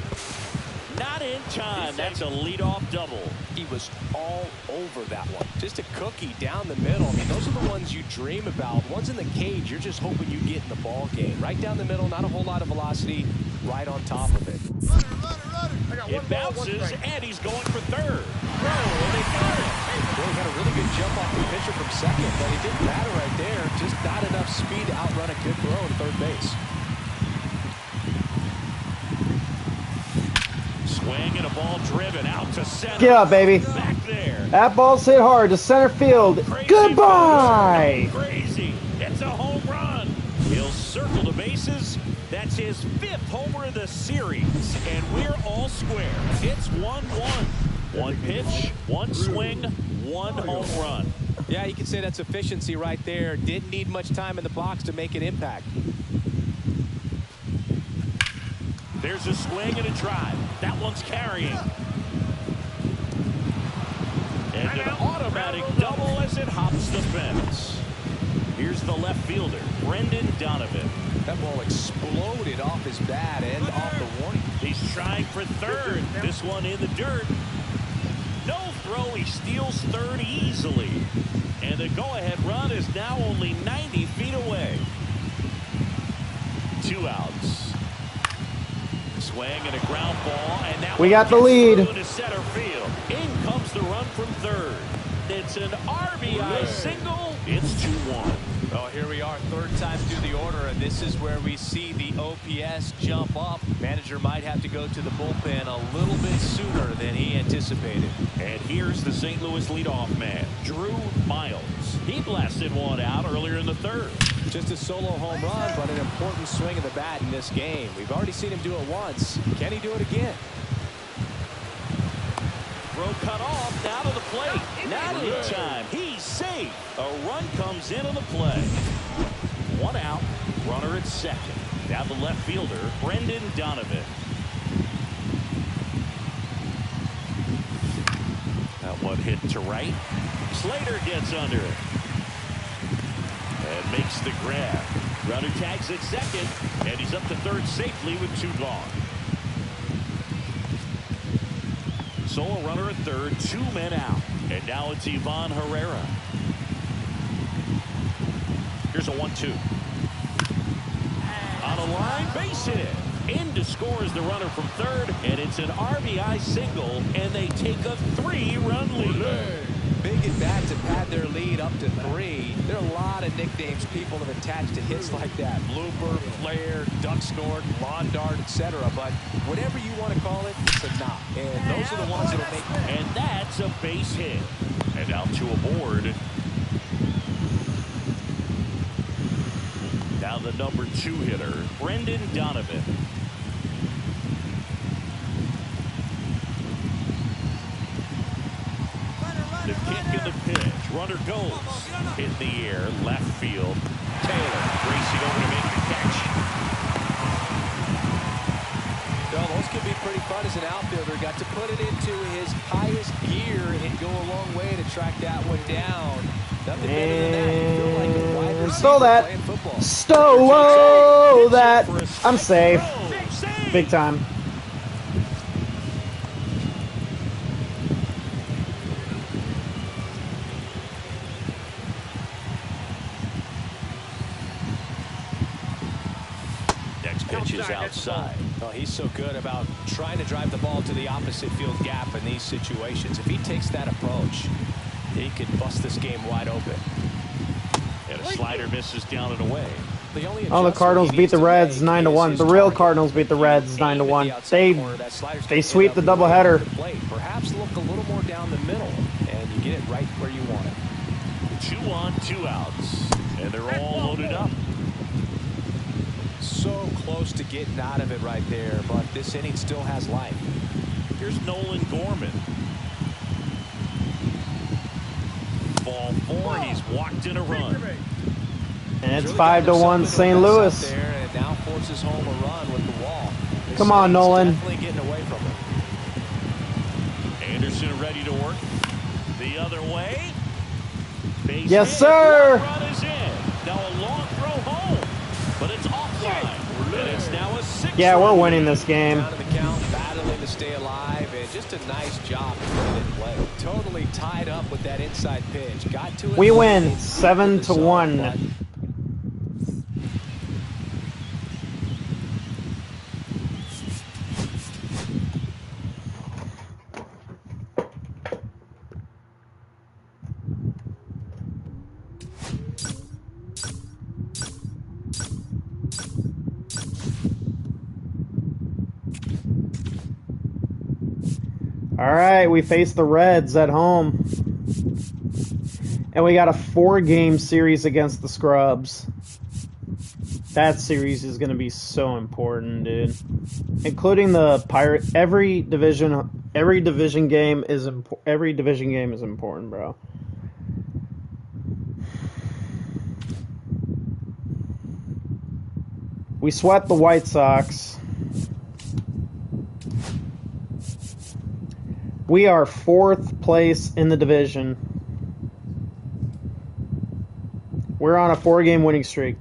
Not in time. That's a leadoff double. He was all over that one. Just a cookie down the middle. I mean, those are the ones you dream about. Ones in the cage, you're just hoping you get in the ball game. Right down the middle, not a whole lot of velocity, right on top of it. It bounces, and he's going for 3rd. And they got it. Well, he got a really good jump off the pitcher from 2nd, but it didn't matter right there. Just not enough speed to outrun a good throw to 3rd base. Swing and a ball driven out to center. Get up, baby. Back there. That ball's hit hard to center field. Crazy Goodbye. Crazy. It's a home run. He'll circle the bases. That's his 5th homer of the series. And we're all square. It's 1-1. 1 pitch, 1 swing, 1 home run. Yeah, you can say that's efficiency right there. Didn't need much time in the box to make an impact. There's a swing and a drive. That one's carrying. And an automatic double as it hops the fence. Here's the left fielder, Brendan Donovan. That ball exploded off his bat and off the warning. He's trying for 3rd. This one in the dirt. No throw. He steals 3rd easily. And the go-ahead run is now only 90 feet away. 2 outs. Swing and a ground ball, and now we got the lead. To center field. In comes the run from 3rd. It's an RBI single. It's 2-1. Well, here we are, 3rd time through the order, and this is where we see the OPS jump up. Manager might have to go to the bullpen a little bit sooner than he anticipated. And here's the St. Louis leadoff man, Drew Miles. He blasted one out earlier in the 3rd. Just a solo home run, but an important swing of the bat in this game. We've already seen him do it once. Can he do it again? Throw cut off. Now to the plate. Now to the time. He's safe. A run comes into the play. 1 out. Runner at second. Now the left fielder, Brendan Donovan. That one hit to right. Slater gets under it. And makes the grab. Runner tags at second. And he's up to third safely with 2 gone. So a runner at third, 2 men out. And now it's Ivan Herrera. Here's a 1-2. On a line, base hit. In to score is the runner from third, and it's an RBI single, and they take a 3-run lead. Big at bat to pad their lead up to 3. There are a lot of nicknames people have attached to hits like that. Blooper, flare, duck snort, lawn dart, etc. But whatever you want to call it, it's a knock. And those are the ones that'll make it. And that's a base hit. And now to aboard. Now the number 2 hitter, Brendan Donovan. The kick and the pitch. Runner goes. In the air, left field. Taylor racing over to make the catch. Well, those can be pretty fun as an outfielder. Got to put it into his highest gear and go a long way to track that one down. Nothing better than that. You feel like a wide receiver stole that. playing football. Stole that. I'm safe. Big time. Next pitch is outside. Well, he's so good about trying to drive the ball to the opposite field gap in these situations. If he takes that approach, he could bust this game wide open. And a slider misses down and away. Oh, the Cardinals beat the Reds 9-1. The real Cardinals beat the Reds 9-1. They sweep the doubleheader. Perhaps look a little more down the middle, and you get it right where you want it. 2 on, 2 outs, and they're all loaded up. So close to getting out of it right there, but this inning still has life. Here's Nolan Gorman. Ball 4, he's walked in a run. And it's 5-1 St. Louis. There, and now forces home a run with the wall. Come on, Nolan. Definitely getting away from him. Anderson ready to work. The other way. Base yes, hit. sir. Run is in. Now a long throw home, but it's offline. And it's now a 6. Yeah, we're winning this game. Down to the count, battling to stay alive, and just a nice job to put it in play. Totally tied up with that inside pitch. Got to it. We win 7-1. All right, we face the Reds at home. And we got a 4-game series against the Scrubs. That series is going to be so important, dude. Including the Pirate. Every division game is important, bro. We swept the White Sox. We are 4th place in the division. We're on a 4-game winning streak.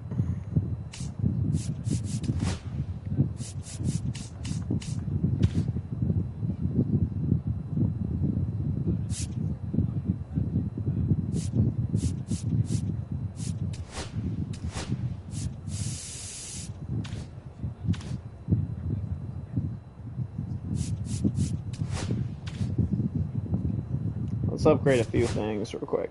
Let's upgrade a few things real quick.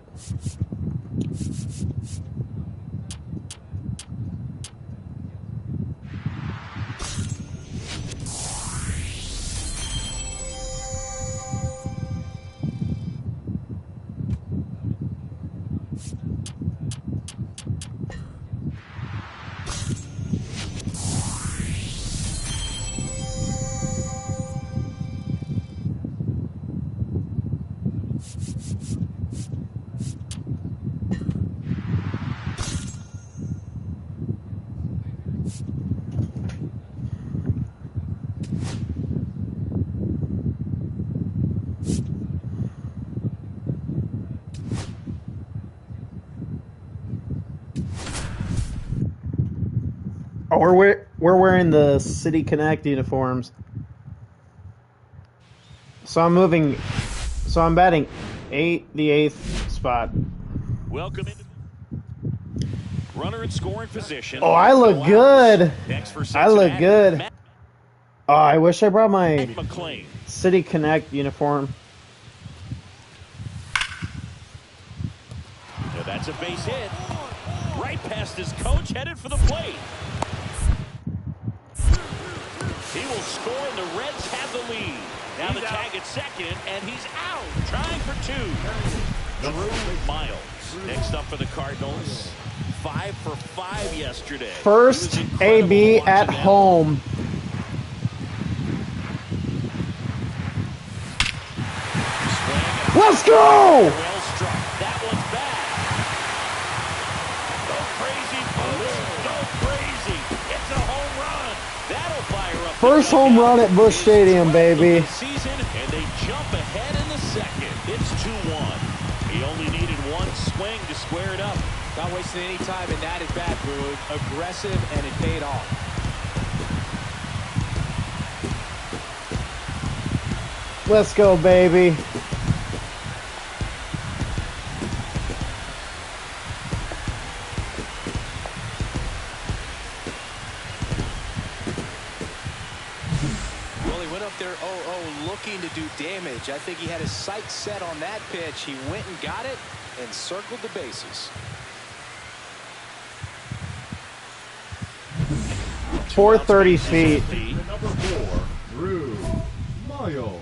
Oh, we're wearing the City Connect uniforms. So I'm moving. So I'm batting the 8th spot. Welcome into runner in scoring position. Oh, I look good. Next for I look Cincinnati, good. Matt Oh, I wish I brought my McLean. City Connect uniform. Yeah, that's a base hit. Right past his coach, headed for the plate. He will score, and the Reds have the lead. Now the tag at second, and he's out. Trying for 2. Drew Miles. Next up for the Cardinals. 5 for 5 yesterday. First AB at home. Let's go! Well struck. That one's back. Go crazy, folks. Go crazy. It's a home run. That'll fire up. First home run at Busch Stadium, baby. Season, and they jump ahead in the second. It's 2-1. He only needed one swing to square it up. Not wasting any time in that at bat, Brew. Aggressive, and it paid off. Let's go, baby. Well, he went up there 0-0 looking to do damage. I think he had his sights set on that pitch. He went and got it and circled the bases. 430 feet. The number 4, Drew Miles.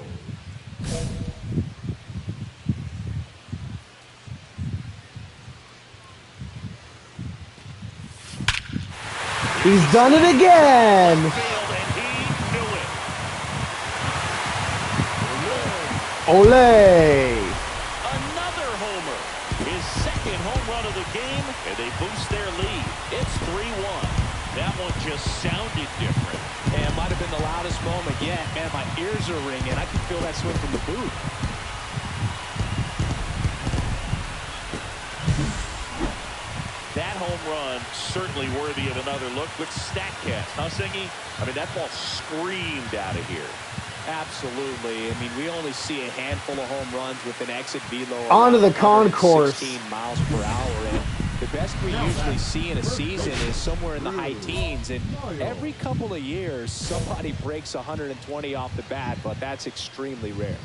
He's done it again. Ole. Another homer. His second home run of the game, and they boost their lead. It's 3-1. That one just sounded different. And it might have been the loudest moment yet. Man, my ears are ringing. I can feel that swing from the booth. That home run certainly worthy of another look with StatCast, huh, Singy? I mean, that ball screamed out of here. Absolutely. I mean, we only see a handful of home runs with an exit velo Onto the concourse. 16 miles per hour. And the best we usually see in a season is somewhere in the high teens. And every couple of years, somebody breaks 120 off the bat, but that's extremely rare.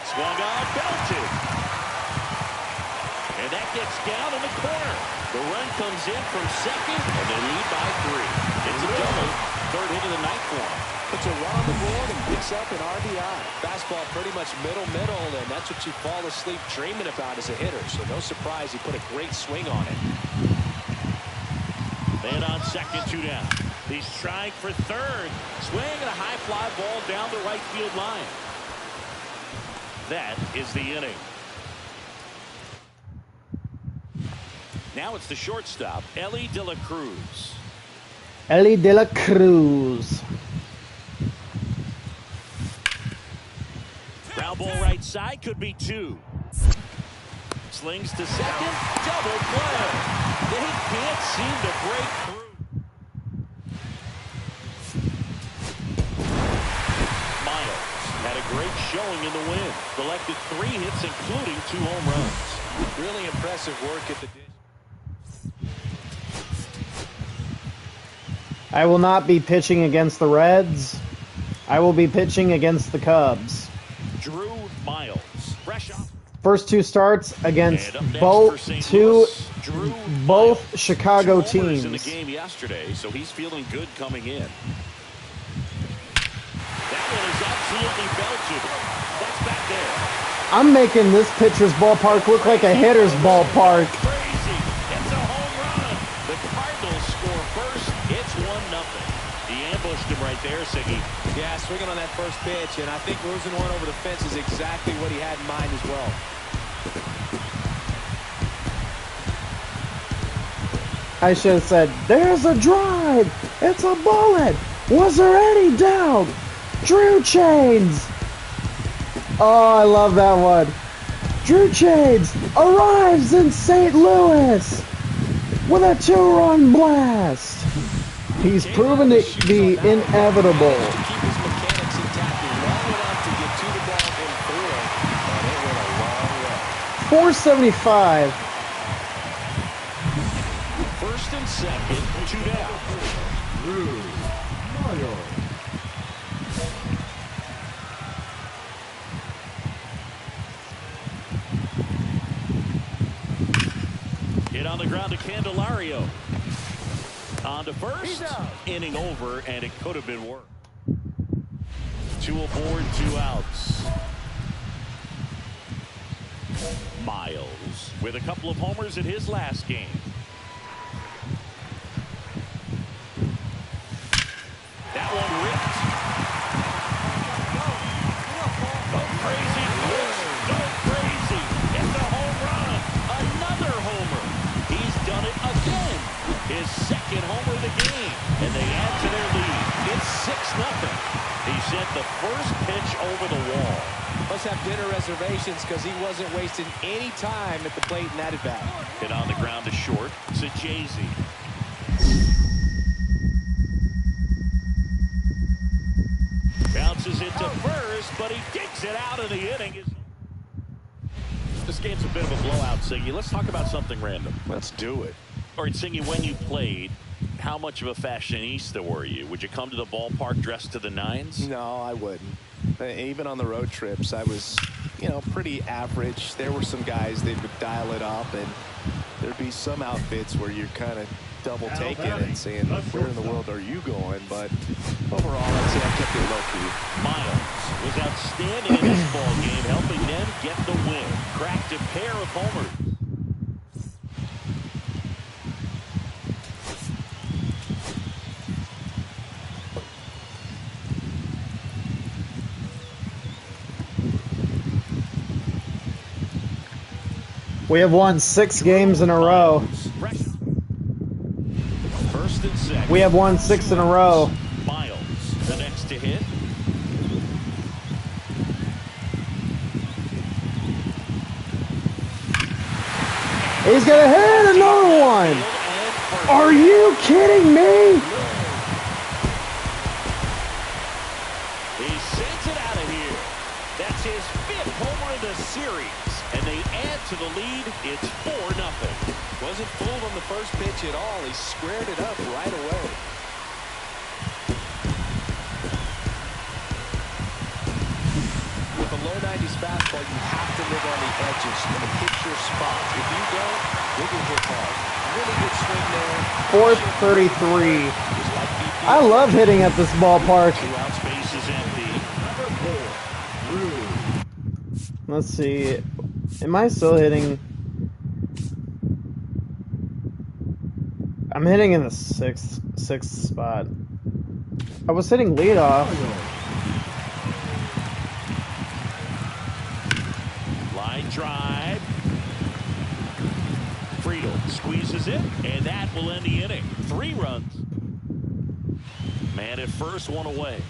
Swung on, belted. And that gets down in the corner. The run comes in from second, and they lead by 3. It's a double. Third hit of the night for him. Puts a run on the board and picks up an RBI. Fastball pretty much middle, and that's what you fall asleep dreaming about as a hitter. So no surprise he put a great swing on it. Man on second, 2 down. He's trying for third. Swing and a high fly ball down the right field line. That is the inning. Now it's the shortstop, Ellie De La Cruz. Ellie De La Cruz. Ground ball right side, could be 2. Slings to second, double play. They can't seem to break through. Miles had a great showing in the win. Collected 3 hits, including 2 home runs. Really impressive work at the dish. I will not be pitching against the Reds. I will be pitching against the Cubs. Drew Miles, fresh off. First 2 starts against And up next both for St. Louis, Drew Miles. Chicago 2 homers teams. in the game yesterday, so he's feeling good coming in. That one is absolutely belted. That's back there. I'm making this pitcher's ballpark look like a hitter's ballpark. Crazy. It's a home run. The Cardinals score first. It's 1-0. He ambushed him right there, Siggy. Yeah, swinging on that first pitch, and I think losing one over the fence is exactly what he had in mind as well. I should have said, there's a drive. It's a bullet. Was there any doubt? Drew Chains. Oh, I love that one. Drew Chades arrives in St. Louis with a 2-run blast. He's proven to be inevitable. To keep his mechanics intact long enough to get to the ball in 4, and it went a long way. 475. First and second, 2 down. Drew Miles. Hit on the ground to Candelario. On to first. Inning over, and it could have been worse. 2 aboard, 2 outs. Miles with a couple of homers in his last game. That one ripped. Go crazy, Bush. Go crazy. It's a home run. Another homer. He's done it again. His second homer of the game. And they add to their lead. It's 6-0. He sent the first pitch over the wall. Must have dinner reservations because he wasn't wasting any time at the plate in that at-bat. Hit on the ground to short. It's a Jay-Z. Bounces it to first, but he digs it out of the inning. This game's a bit of a blowout, Siggy. Let's talk about something random. Let's do it. All right, Siggy, when you played, how much of a fashionista were you? Would you come to the ballpark dressed to the nines? No, I wouldn't. Even on the road trips, I was, pretty average. There were some guys that would dial it up, and there'd be some outfits where you're kind of double taking and saying, where in the world are you going? But overall, I'd say I kept it low-key. Miles was outstanding in this ball game, helping them get the win. Cracked a pair of homers. We have won 6 games in a row. First and second. We have won 6 in a row. Miles, the next to hit. He's gonna hit another one. Are you kidding me? He sends it out of here. That's his 5th homer in the series. And they add to the lead. It's 4-0. Wasn't fooled on the first pitch at all. He squared it up right away. With a low 90s fastball, you have to live on the edges and hit your spot. If you don't, you'll get hit hard. Really good swing there. 433. I love hitting at this ballpark. 2 outs, base is empty. Let's see. Am I still hitting? I'm hitting in the sixth spot. I was hitting leadoff. Line drive. Friedel squeezes it, and that will end the inning. 3 runs. Man at first, 1 away.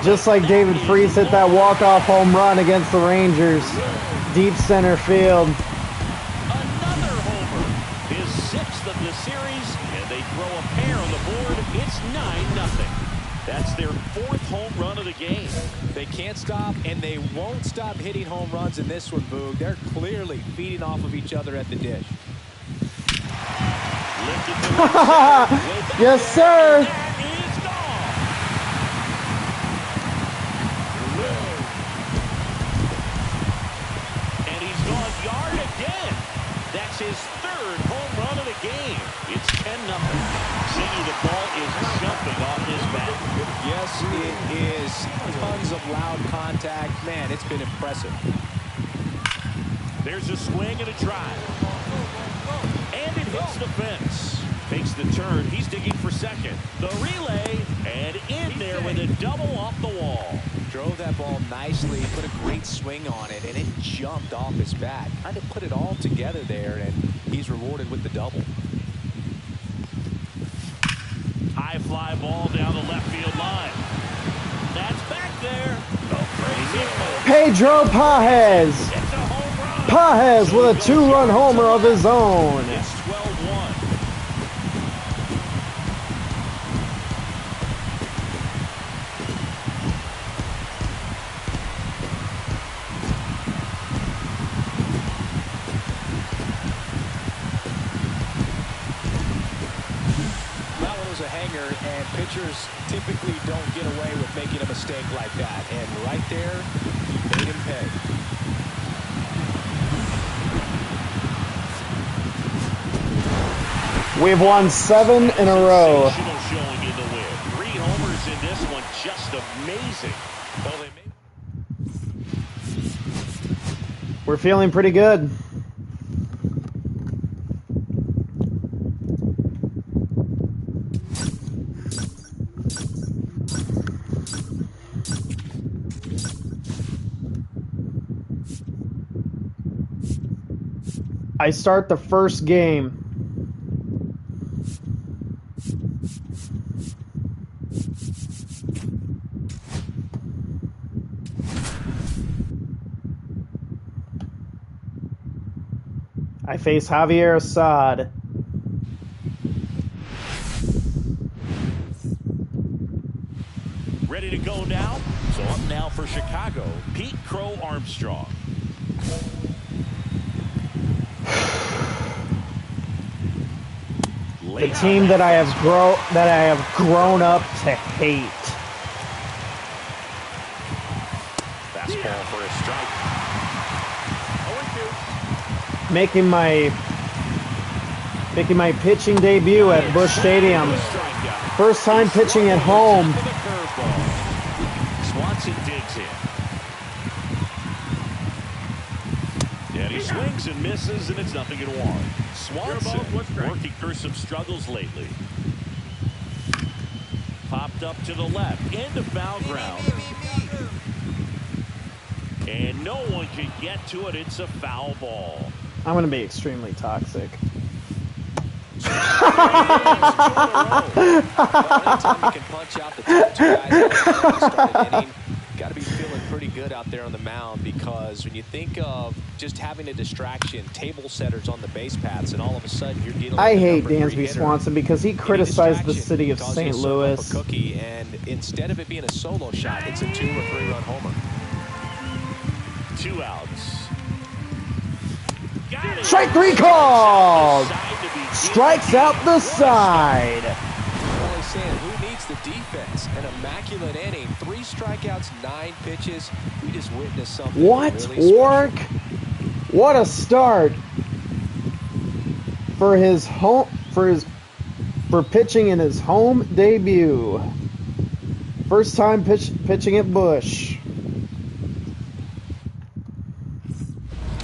Just like David Freese hit that walk-off home run against the Rangers. Deep center field. Another homer. His 6th of the series, and they throw a pair on the board. It's 9-0. That's their 4th home run of the game. They can't stop, and they won't stop hitting home runs in this one, Boog. They're clearly feeding off of each other at the dish. Yes, sir. His 3rd home run of the game. It's 10-0. Siggy, the ball is jumping off his bat. Yes, it is. Tons of loud contact. Man, it's been impressive. There's a swing and a drive. And it hits the fence. Makes the turn. He's digging for second. The relay, and in there with a double off the wall. Drove that ball nicely, put a great swing on it, and it jumped off his bat. Kind of put it all together there, and he's rewarded with the double. High fly ball down the left field line. That's back there. Go crazy, folks. Pedro Pajes. It's a home run. Pajes with a 2-run homer of his own. It's 12-1. And pitchers typically don't get away with making a mistake like that. And right there, he made him pay. We've won 7 in a row. Sensational showing in the win. 3 homers in this one, just amazing. Well, We're feeling pretty good. I start the first game. I face Javier Assad. ready to go now. So up now for Chicago, Pete Crow Armstrong. The team that I have grown up to hate. Fastball for a strike. 0-2. Making my pitching debut at Busch Stadium. First time pitching at home. Swanson digs in. And he swings and misses, and it's 0-1. Swanson working through some struggles lately. Popped up to the left, into foul ground. And no one can get to it. It's a foul ball. I'm going to be extremely toxic. Anytime you can punch out the top two guys at the start of the inning, got to be feeling pretty good out there on the mound, because when you think of just having a distraction, table setters on the base paths, and all of a sudden you're dealing with I the hate number 3 Dansby hitter. Swanson because he criticized the city of Causes St. you to serve up Louis. a cookie, and instead of it being a solo shot, it's a 2 or 3 run homer. 2 outs. Strike 3 called! Strikes out the side. Well, he's saying, who needs the defense? An immaculate inning, 3 strikeouts, 9 pitches. We just witnessed something What really work? What a start for his home for pitching in his home debut. First time pitching at Busch.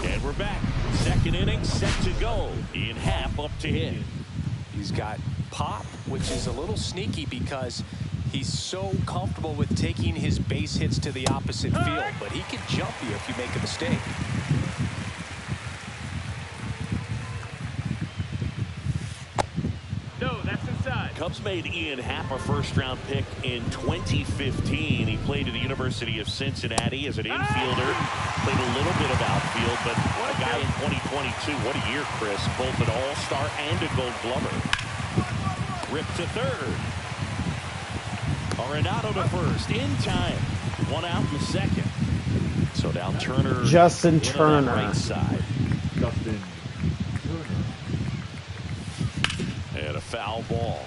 And we're back. Second inning set to go. Ian Happ up to hit. He's got pop, which is a little sneaky because he's so comfortable with taking his base hits to the opposite field, but he can jump you if you make a mistake. No, that's inside. Cubs made Ian Happ a first-round pick in 2015. He played at the University of Cincinnati as an infielder. Played a little bit of outfield, but a guy in 2022. What a year, Chris. Both an all-star and a gold glover. Rip to third. Arenado to first. In time. 1 out in the second. So now Turner. Justin in on Turner. that right side. Justin Turner. And a foul ball.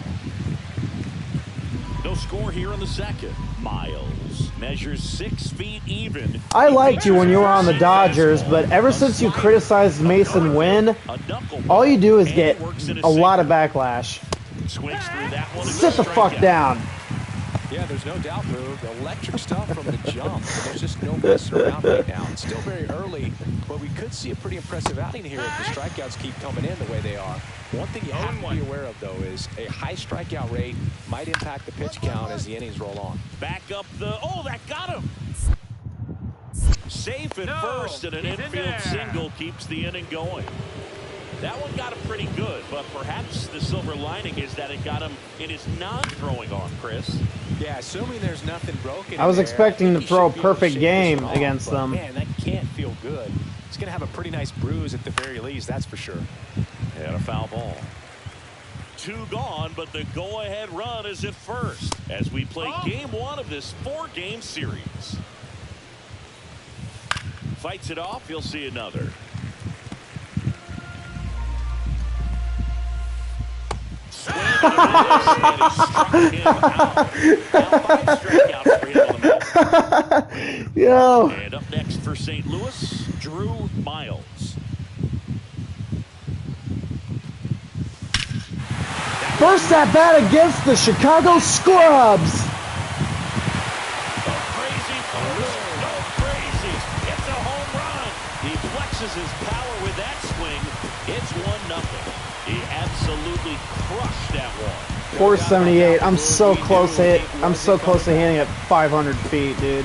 No score here in the second. Miles measures 6 feet even. I liked you when you were on the Dodgers, but ever since you criticized Mason Wynn, all you do is get a lot of backlash. Swings through that one. Sit the fuck down. Yeah, there's no doubt, Boog. Electric stuff from the jump. There's just no messing around right now. It's still very early, but we could see a pretty impressive outing here if the strikeouts keep coming in the way they are. One thing you have to be aware of, though, is a high strikeout rate might impact the pitch count as the innings roll on. Back up the. Oh, that got him. Safe at first, and an infield single keeps the inning going. That one got him pretty good, but perhaps the silver lining is that it got him in his non-throwing arm, Chris. Yeah, assuming there's nothing broken. I was expecting to throw a perfect game off, against them. Man, that can't feel good. It's going to have a pretty nice bruise at the very least, that's for sure. And a foul ball. 2 gone, but the go-ahead run is at first as we play game 1 of this 4-game series. Fights it off. You'll see another. Swing and he struck him out. Now 5 strikeouts for him on the mound. Yo. And up next for St. Louis, Drew Miles. First at bat against the Chicago Scrubs. Go crazy, folks. Go crazy. It's a home run. He flexes his power with that swing. It's 1-0. He absolutely crushed that one. 478. I'm so close to hitting it 500 feet, dude.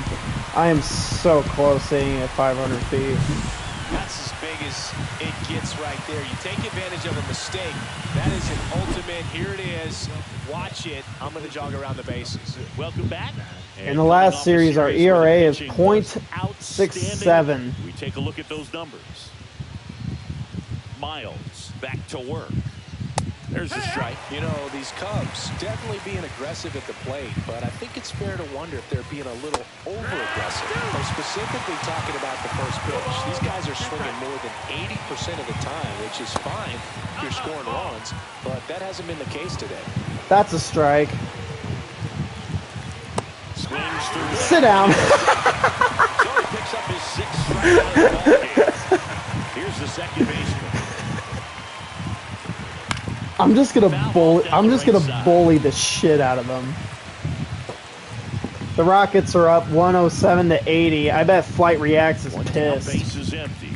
I am so close to hitting it 500 feet. That's as big as it gets right there. You take advantage of a mistake. That is an ultimate. Here it is. Watch it. I'm going to jog around the bases. Welcome back. In the last series, our ERA is .67. We take a look at those numbers. Miles back to work. There's a strike. You know, these Cubs definitely being aggressive at the plate, but I think it's fair to wonder if they're being a little over-aggressive. I'm specifically talking about the first pitch. These guys are swinging more than 80% of the time, which is fine if you're scoring runs, but that hasn't been the case today. That's a strike. Swings through. Sit down. So he picks up his 6th strikeout of the ball game. Here's the second baseman. I'm just gonna bully the shit out of them. The Rockets are up 107-80. I bet Flight Reacts is pissed. Base is empty.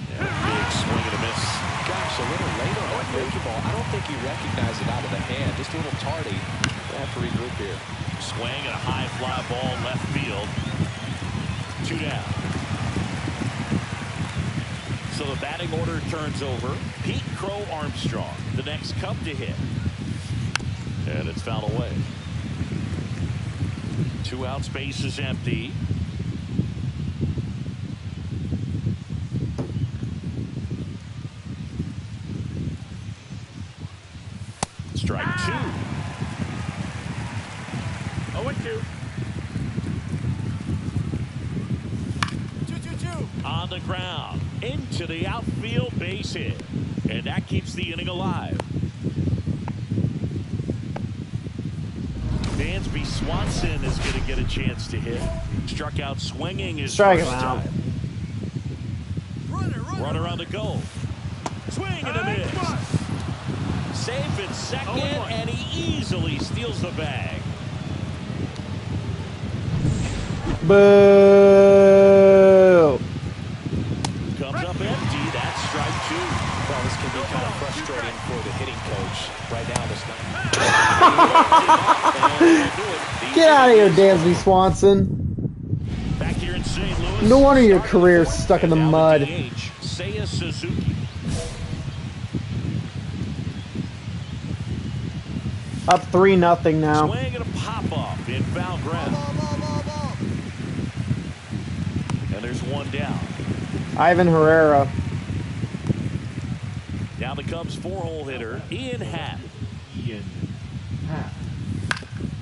Yeah, big swing and a miss. Gosh, a little late on that breaking ball. I don't think he recognized it out of the hand. Just a little tardy. They have to regroup here. Swing and a high fly ball left field. 2 down. So the batting order turns over. Pete Crow Armstrong, the next Cub to hit. And it's fouled away. 2 outs, base is empty. Strike 2. 0-2. On the ground, into the outfield, base hit. And that keeps the inning alive. Dansby Swanson is going to get a chance to hit. Struck out swinging his first time. Runner on the go. Swing and a miss. Safe at second, and he easily steals the bag. Boo! Comes up empty. That's strike 2. Well, this can be kind of frustrating for the hitting coach. Right now, this not. Get out of here, Dansby Swanson. Back here in St. Louis. No wonder your career's stuck in the mud. Seiya Suzuki. Up 3-0 now. Swing and a pop off in foul ground. And there's 1 down. Ivan Herrera. Now the Cubs 4-hole hitter, Ian Happ.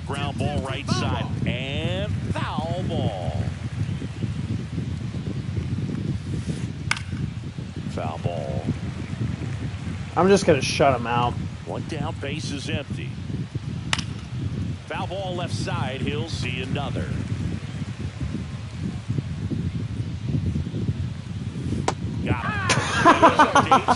Ground ball right side and foul ball. Foul ball. I'm just gonna shut him out. 1 down, base is empty. Foul ball left side, he'll see another. Got him. 8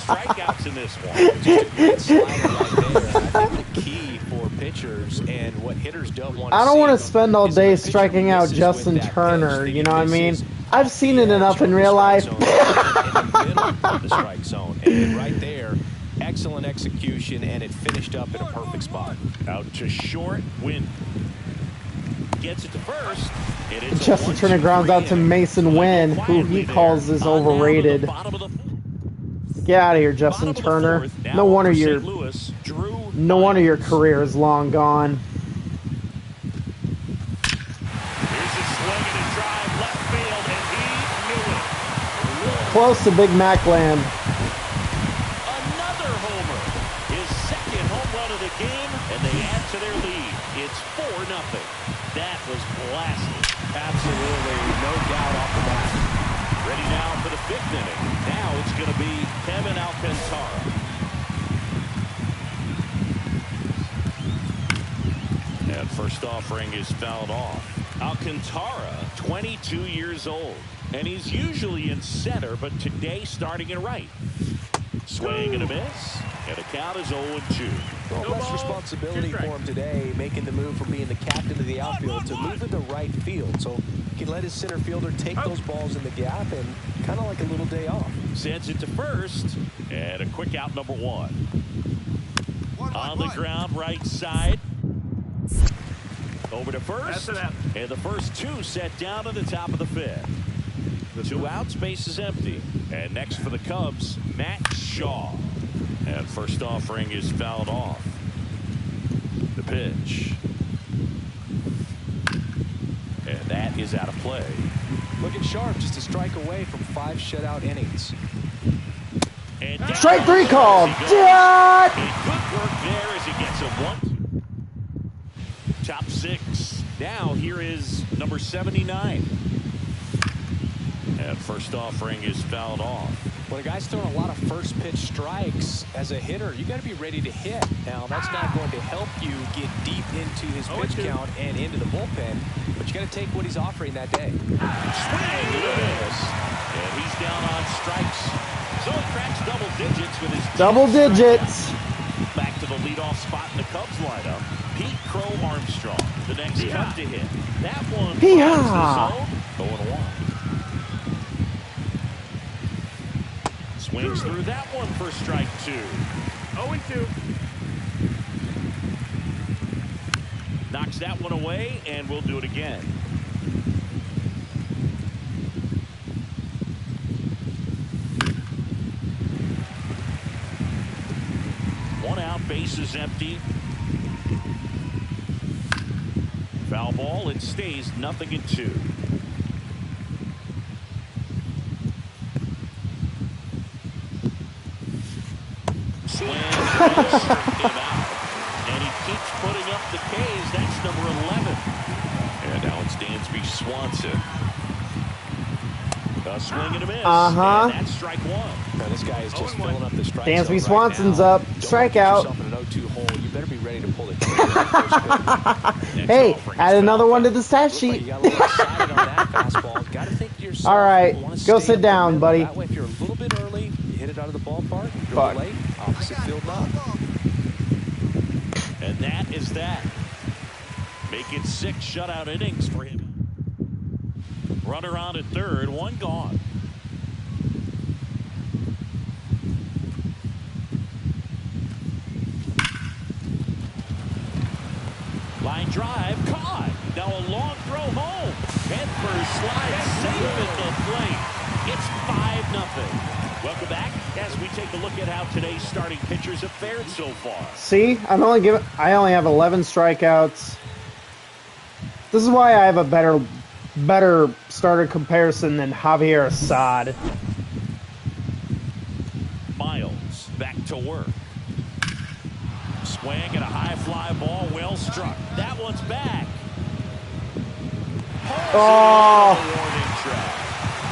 strikeouts in this one. Just a great slider right there. I think the key for pitchers and what hitters don't want to I don't want to see spend all is day when the pitcher striking out misses Justin with that Turner, pitch, you know what I mean? misses I've seen it enough in real life. in the middle of the strike zone. And right there, excellent execution, and it finished up in a perfect spot. Out to short, win. Gets it to first. And it's Justin a Turner grounds out to 1-2-3 Mason inning. Wynn, who he Quietly calls there. is On down to the overrated. bottom of the Get out of here, Justin Bottom of the Turner. fourth, now No wonder for your St. Louis, Drew your Myers. career is long gone. Here's a swing and a drive left field, and he knew it. Close to Big Mac land. Another homer. His second home run of the game, and they add to their lead. It's 4-0. That was blasted. Absolutely, no doubt off the bat. Ready now for the 5th inning. Now it's going to be Kevin Alcantara. And first offering is fouled off. Alcantara, 22 years old. And he's usually in center, but today starting in right. Swing and a miss. And the count is 0-2. Well, less responsibility for him today, making the move from being the captain of the outfield to move into right field. So he can let his center fielder take those balls in the gap and kind of like a little day off. Sends it to first. And a quick out, number 1. On the ground, right side. Over to first. And the first 2 set down at the top of the 5th. The 2 outs, base is empty. And next for the Cubs, Matt Shaw. And first offering is fouled off. The pitch. And that is out of play. Looking sharp, just a strike away from 5 shutout innings. And Strike 3 called. Dad! Good work there as he gets a 1. Top 6. Now here is number 79. And first offering is fouled off. When a guy's throwing a lot of first pitch strikes as a hitter, you got to be ready to hit. Now, that's not going to help you get deep into his pitch count and into the bullpen, but you got to take what he's offering that day. Swing and a miss. And he's down on strikes. So he cracks double digits with his Double digits. Back to the leadoff spot in the Cubs lineup. Pete Crow Armstrong, the next Cub to hit. That one finds the zone. 0-1. Swings through that one for strike 2. 0-2. Knocks that one away, and we'll do it again. One out, base is empty. Foul ball, it stays 0-2. Swing, him out. And he keeps putting up the K's. That's number 11. And now it's Dansby Swanson. A swing and a miss. And that's strike 1. Now this guy is just filling up the strike Dansby zone Swanson's right now. up. Strikeout. Don't get yourself in an 0-2 hole. You better be ready to pull it. Hey, add another one to the stat sheet. You got a little excited on that fastball. Got to think to yourself. All right, you wanna go stay sit up down, the middle. buddy. That way, if you're a little bit early, you hit it out of the ballpark. If you're Fuck. late, opposite field knock. And that is that. Make it 6 shutout innings for him. Runner on at third, 1 gone. Line drive, caught. Now a long throw home. Headfirst slide, safe at the plate. It's 5-0. Welcome back as we take a look at how today's starting pitchers have fared so far. See, I only have 11 strikeouts. This is why I have a better starter comparison than Javier Assad. Miles back to work. Swing and a high fly ball, well struck. That one's back. Oh. Warning track.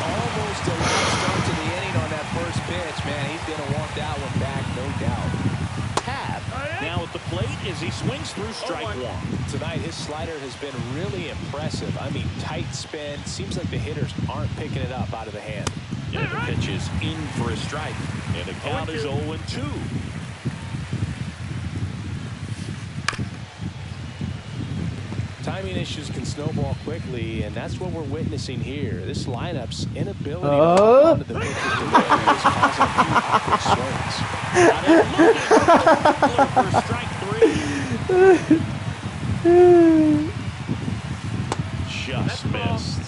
Almost a late start to the inning on that first pitch, man. He's going to want that one back, no doubt. Happ now at the plate as he swings through strike 1. Tonight, his slider has been really impressive. I mean, tight spin. Seems like the hitters aren't picking it up out of the hand. And the pitch is in for a strike. And the count is 0-2. Timing issues can snowball quickly, and that's what we're witnessing here. This lineup's inability to hold on to the pitcher's delivery is causing a few awkward swings. For strike 3. Just missed.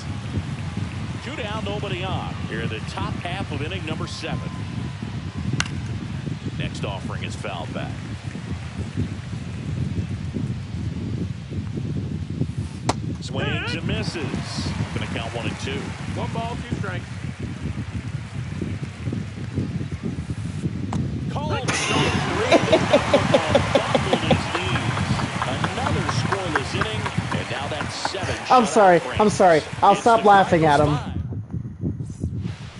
2 down, nobody on. Here in the top half of inning number 7. Next offering is fouled back. Swings and misses. Going to count 1 and 2. 1 ball, 2 strikes. Called strike 3. Buckled his knees. Another scoreless inning, and now that's 7. I'm sorry. I'm sorry. I'll stop laughing at him.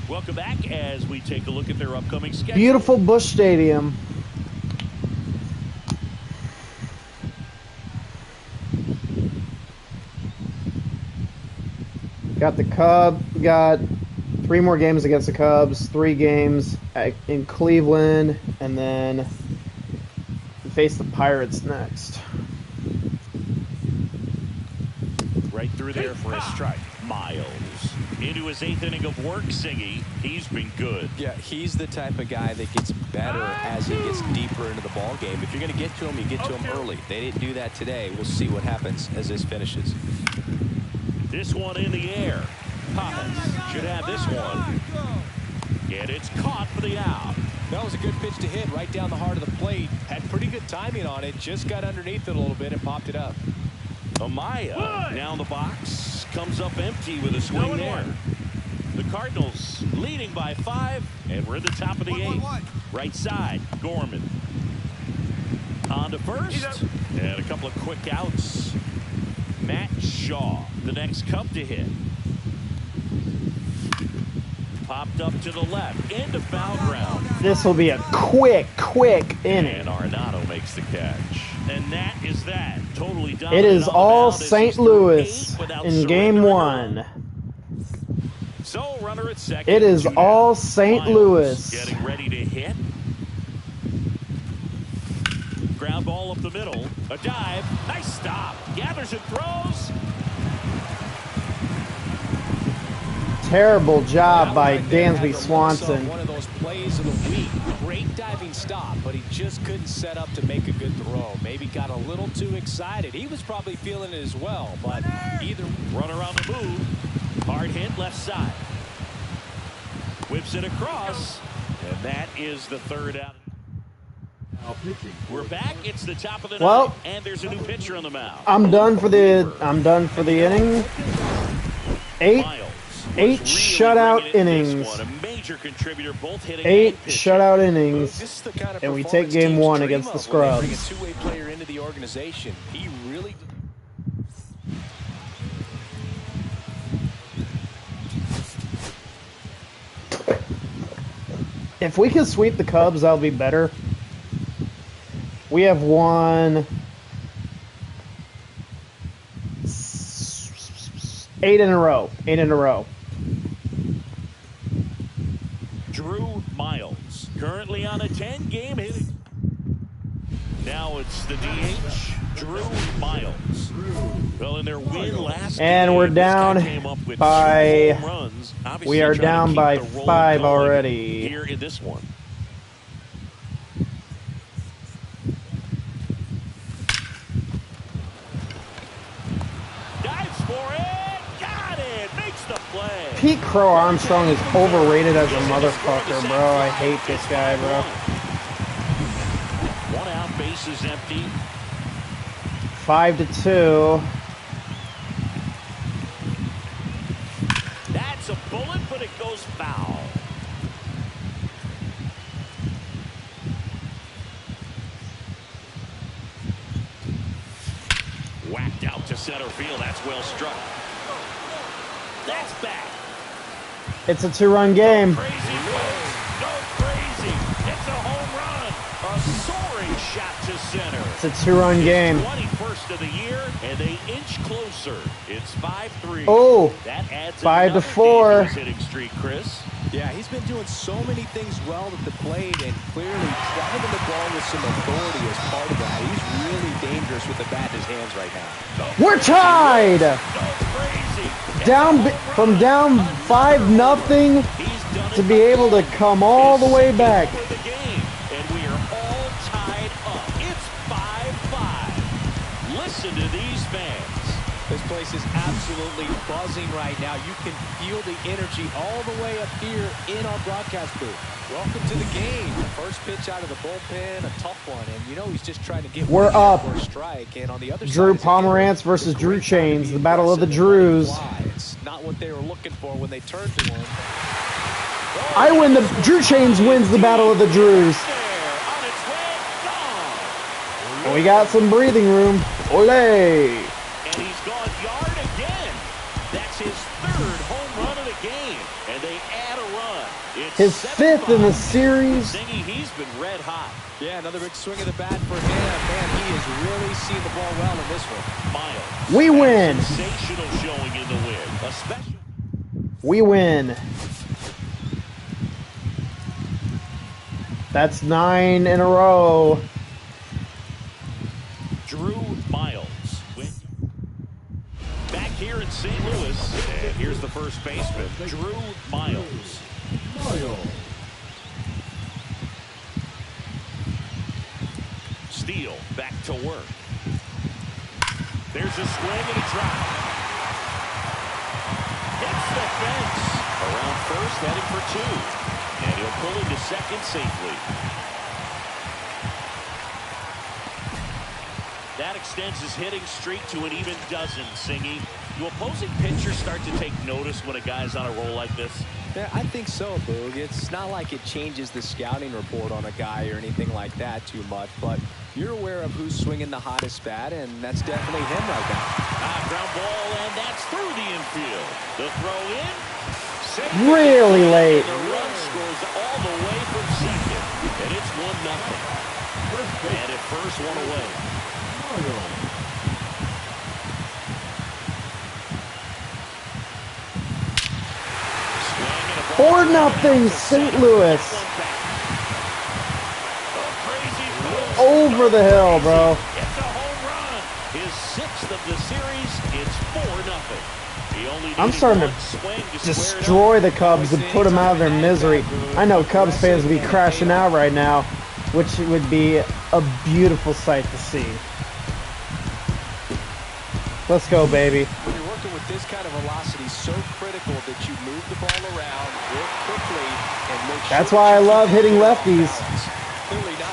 Welcome back as we take a look at their upcoming schedule. Beautiful Busch Stadium. Got the Cubs. Got 3 more games against the Cubs. 3 games in Cleveland, and then face the Pirates next. Right through there for a strike. Miles into his 8th inning of work. Siggy, he's been good. Yeah, he's the type of guy that gets better as he gets deeper into the ball game. If you're going to get to him, you get to him early. They didn't do that today. We'll see what happens as this finishes. This one in the air. Poppins should have this one. And it's caught for the out. That was a good pitch to hit right down the heart of the plate. Had pretty good timing on it. Just got underneath it a little bit and popped it up. Amaya down the box. Comes up empty with a swing there. The Cardinals leading by 5, and we're in the top of the 8th. Right side, Gorman. On to first, and a couple of quick outs. Matt Shaw, the next Cub to hit. Popped up to the left, into foul ground. This will be a quick inning. And Arenado makes the catch. And that is that. Totally dominant. It is on the all mound as St. he's through Louis 8 without in game surrendering. 1. So runner at second. It is 2 down. all St. Miles Louis. getting ready to hit. Ground ball up the middle. A dive. Nice stop. Gathers and throws. Terrible job by Right there had Dansby the Swanson. look of one of those plays of the week. Great diving stop, but he just couldn't set up to make a good throw. Maybe got a little too excited. He was probably feeling it as well, but either Runner on the move. Hard hit left side. Whips it across. And that is the 3rd out. We're back. It's the top of the Well, 9th, and there's a new pitcher on the mound. I'm done for the inning. 8 Miles. 8 was really shutout bringing it in this innings. one. A major contributor, both hitting 8 and pitching. shutout innings. this is the kind of And we performance take game teams 1 dream against the of when they bring a Scrubs. two-way player into the organization. He really. If we could sweep the Cubs, that would be better. We have won 8 in a row. 8 in a row. Drew Miles, currently on a 10-game hitting. Now it's the DH, Drew Miles. Well, in their win last And game, we're this guy down came up with by- 2 home runs. Obviously we are trying to down keep by the roll 5 going already. here in this one. Dives for it, got it, makes the play. Pete Crow Armstrong is overrated as a motherfucker, bro. I hate this guy, bro. 1 out, bases empty. 5-2. That's a bullet, but it goes foul. Whacked out to center field. That's well struck. That's back. It's a 2-run game. Crazy folks. Go crazy. It's a home run. A soaring shot to center. It's a 2-run game. 21st of the year, and they inch closer. It's 5-3. Oh, That adds 5 to another 4. game to his hitting streak, Chris. Yeah, he's been doing so many things well at the plate and clearly driving the ball with some authority as part of that. He's really dangerous with the bat in his hands right now. We're tied. From down 5-0 to be able to come all the way back. And we are all tied up. It's 5-5. Listen to these fans. This place is absolutely absolutely buzzing right now. You can feel the energy all the way up here in our broadcast booth. Welcome to the game. First pitch out of the bullpen, a tough one, and you know he's just trying to get We're up. for a strike. And on the other Drew side, Pomerantz versus Drew Chains, the battle of the Drews. It's not what they were looking for when they turned to him. I win the Drew Chains wins the battle of the Drews. We got some breathing room. Ole! And he's gone yard again. That's his third home run of the game. And they add a run. It's his fifth in the series. Zingy, he's been red hot. Yeah, another big swing of the bat for him. Man, he has really seen the ball well in this one. Miles. We win. Sensational showing in the win. A special. We win. That's 9 in a row. Drew Miles. Back here in St. Louis. And here's the first baseman, Drew Miles. Steele back to work. There's a swing and a drop. Hits the fence. Around first, heading for 2. And he'll pull into second safely. That extends his hitting streak to an even dozen, Singy. Do opposing pitchers start to take notice when a guy's on a roll like this? Yeah, I think so, Boog. It's not like it changes the scouting report on a guy or anything like that too much, but you're aware of who's swinging the hottest bat, and that's definitely him right now. Ground ball, and that's through the infield. The throw in. Really late. And the run scores all the way from second, and it's 1-0. And at first, one away. 4-0 St. Louis. Over the hill, bro. It's a home run. His 6th of the series. It's 4-0. He only I'm starting to destroy the Cubs and put them out of their misery. I know Cubs fans would be crashing out right now, which would be a beautiful sight to see. Let's go, baby. When you're working with this kind of velocity, so critical that you move the ball around real quickly and make sure. That's why I love hitting lefties.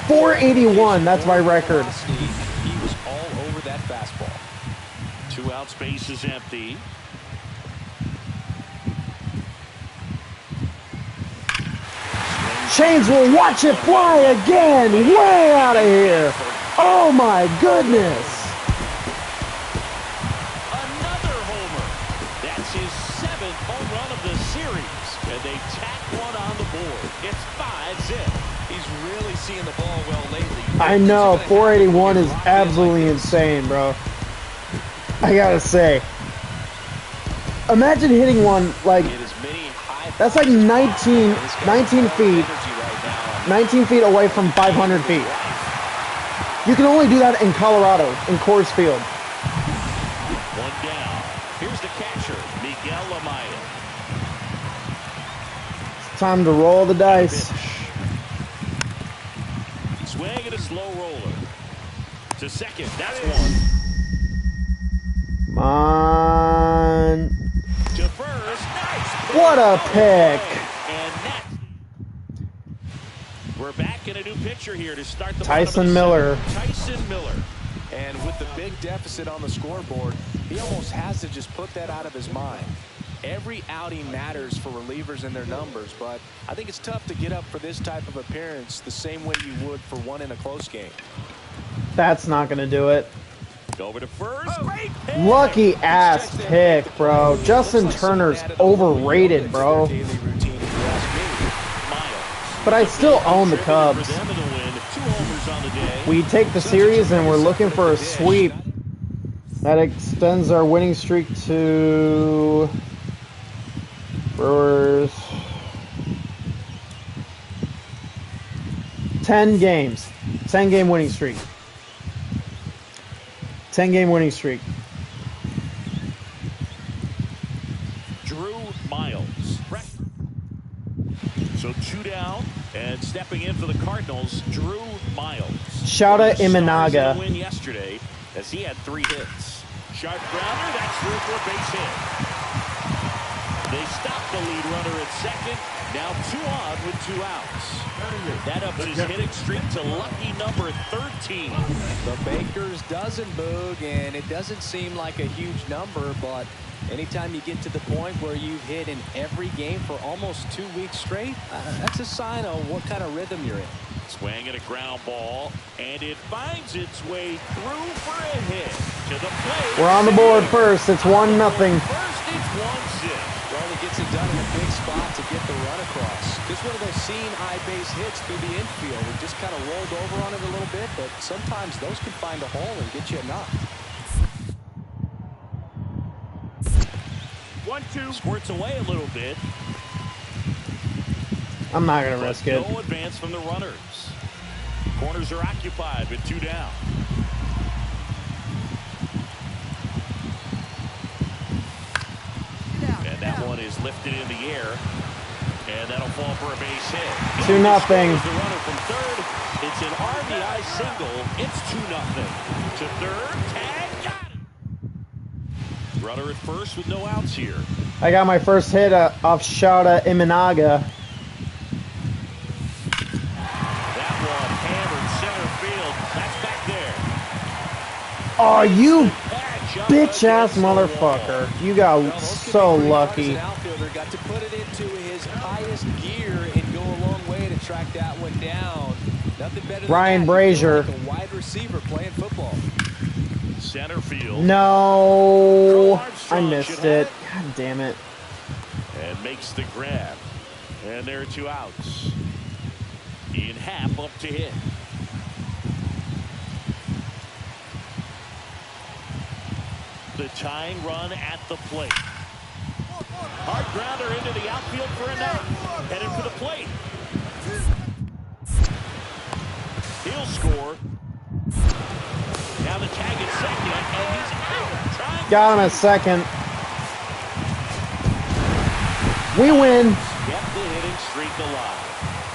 481, that's my record. He was all over that fastball. 2 out, space is empty. Chains will watch it fly again, way out of here. Oh my goodness. Another homer. That's his 7th home run of the series. And they tack one on the board. It's 5-zip. He's really seeing the ball well lately. I know, 481 is absolutely insane, bro. I gotta say. Imagine hitting one like, that's like 19 feet. 19 feet away from 500 feet. You can only do that in Colorado, in Coors Field. One down. Here's the catcher, Miguel Amaya. It's time to roll the dice. Swing and a slow roller. To second, that's one. Come on. To first, nice. What a pick. And that. We're back in a new pitcher here to start the Tyson Miller. Tyson Miller. And with the big deficit on the scoreboard, he almost has to just put that out of his mind. Every outing matters for relievers and their numbers, but I think it's tough to get up for this type of appearance the same way you would for one in a close game. That's not going to do it. Over to first. Great pick. Lucky ass pick, bro. Justin Turner's overrated, bro. But I still own the Cubs. We take the series and we're looking for a sweep. That extends our winning streak to Brewers. 10 games. 10-game winning streak. 10-game winning streak. Drew Miles. So 2 down, and stepping in for the Cardinals, Drew Miles. Shouta Imanaga. Win yesterday as he had 3 hits. Sharp grounder. That's through for a base hit. They stop the lead runner at second. Now 2 on with 2 outs. That ups his hitting streak to lucky number 13. The Baker's dozen, Boog, and it doesn't seem like a huge number, but anytime you get to the point where you've hit in every game for almost 2 weeks straight, that's a sign of what kind of rhythm you're in. Swing and a ground ball, and it finds its way through for a hit. To the plate. We're on the board first. It's 1-0. First, it's 1-0. Well, he gets it done in a big spot to get the run across. Just one of those seeing eye base hits through the infield. It just kind of rolled over on it a little bit, but sometimes those can find a hole and get you a knock. 1-2. Squirts away a little bit. I'm not going to risk it. No advance from the runners. Corners are occupied with 2 down. And that one is lifted in the air. And that'll fall for a base hit. 2-0. The runner from third. It's an RBI single. It's 2-0. To third. Tag. Got it. Runner at first with no outs here. I got my first hit off Shota Imanaga. That one hammered center field. That's back there. Oh, you Patch up bitch-ass against the wall. motherfucker. You got so lucky. An outfielder got to put it into his highest gear and go a long way to track that one down. Nothing better than Ryan that. Brazier. Like a wide receiver playing football. Center field. No, I missed it. God damn it. And makes the grab. And there are 2 outs. Ian Happ up to hit. The tying run at the plate. Hard grounder into the outfield for a knock. Headed for the plate. He'll score. Now the tag at second, and he's out. Trying Got him at second. We win. kept the hitting streak alive.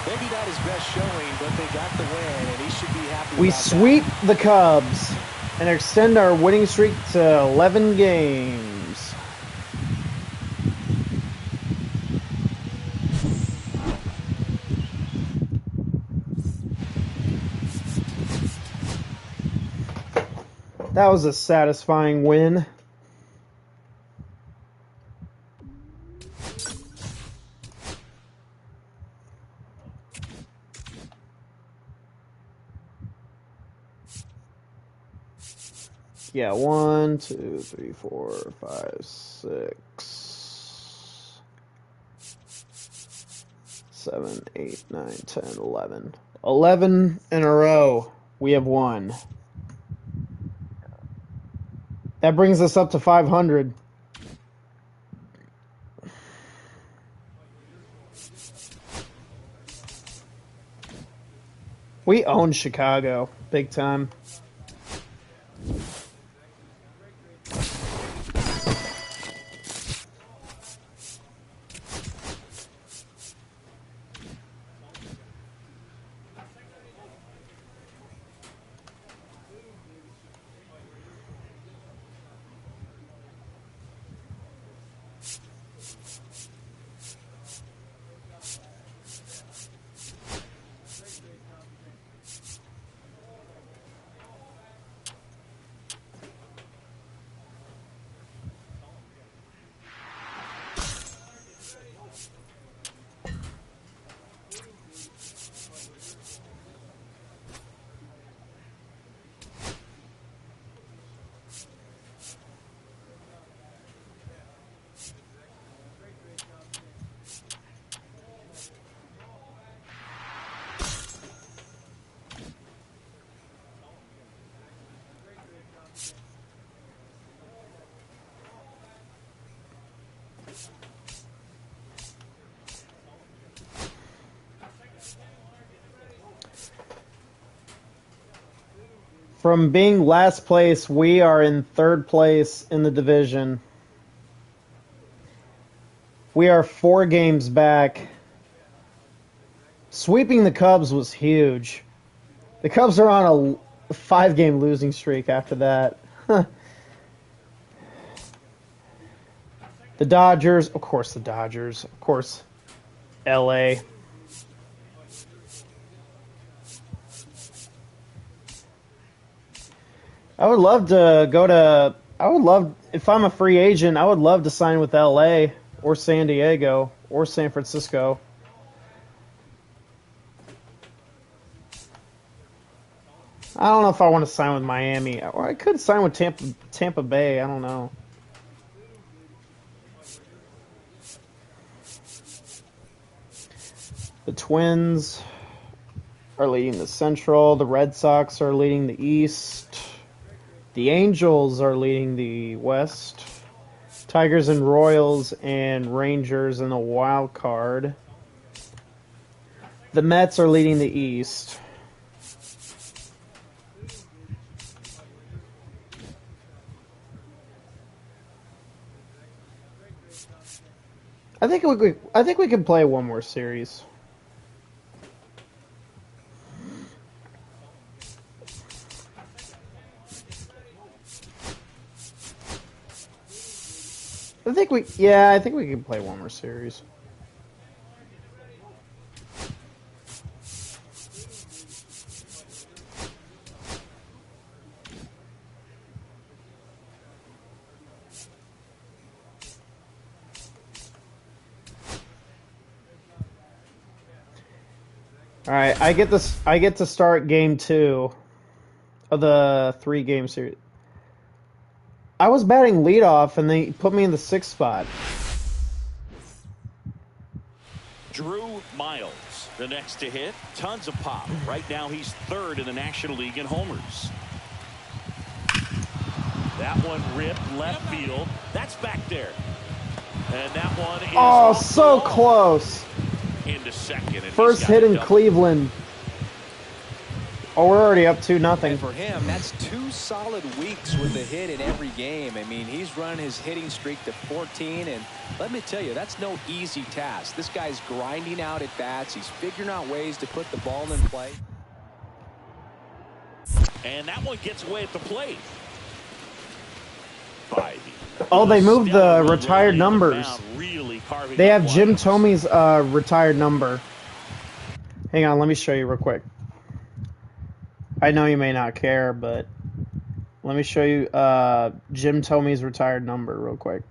Maybe not his best showing, but they got the win, and he should be happy We about that. sweep the Cubs and extend our winning streak to 11 games. That was a satisfying win. Yeah, 1, 2, 3, 4, 5, 6, 7, 8, 9, 10, 11. 11 in a row we have won. That brings us up to 500. We own Chicago big time. From being last place, we are in third place in the division. We are 4 games back. Sweeping the Cubs was huge. The Cubs are on a 5-game losing streak after that. The Dodgers. Of course, the Dodgers. Of course, LA. I would love to go to... I would love... If I'm a free agent, I would love to sign with LA or San Diego or San Francisco. I don't know if I want to sign with Miami. Or I could sign with Tampa Bay. I don't know. The Twins are leading the Central. The Red Sox are leading the East. The Angels are leading the West. Tigers and Royals and Rangers in the wild card. The Mets are leading the East. I think we can play one more series. I think we can play one more series. All right, I get to start game 2 of the 3-game series. I was batting leadoff, and they put me in the 6th spot. Drew Miles, the next to hit. Tons of pop. Right now, he's 3rd in the National League in homers. That one ripped left field. That's back there. And that one is... Oh, so close. Into second. And first hit in Cleveland. Oh, we're already up 2-0. And for him, that's 2 solid weeks with a hit in every game. I mean, he's run his hitting streak to 14, and let me tell you, that's no easy task. This guy's grinding out at bats. He's figuring out ways to put the ball in play. And that one gets away at the plate. Oh, they moved the retired numbers. They have Jim Thome's retired number. Hang on, let me show you real quick. I know you may not care, but let me show you Jim Thome's retired number real quick.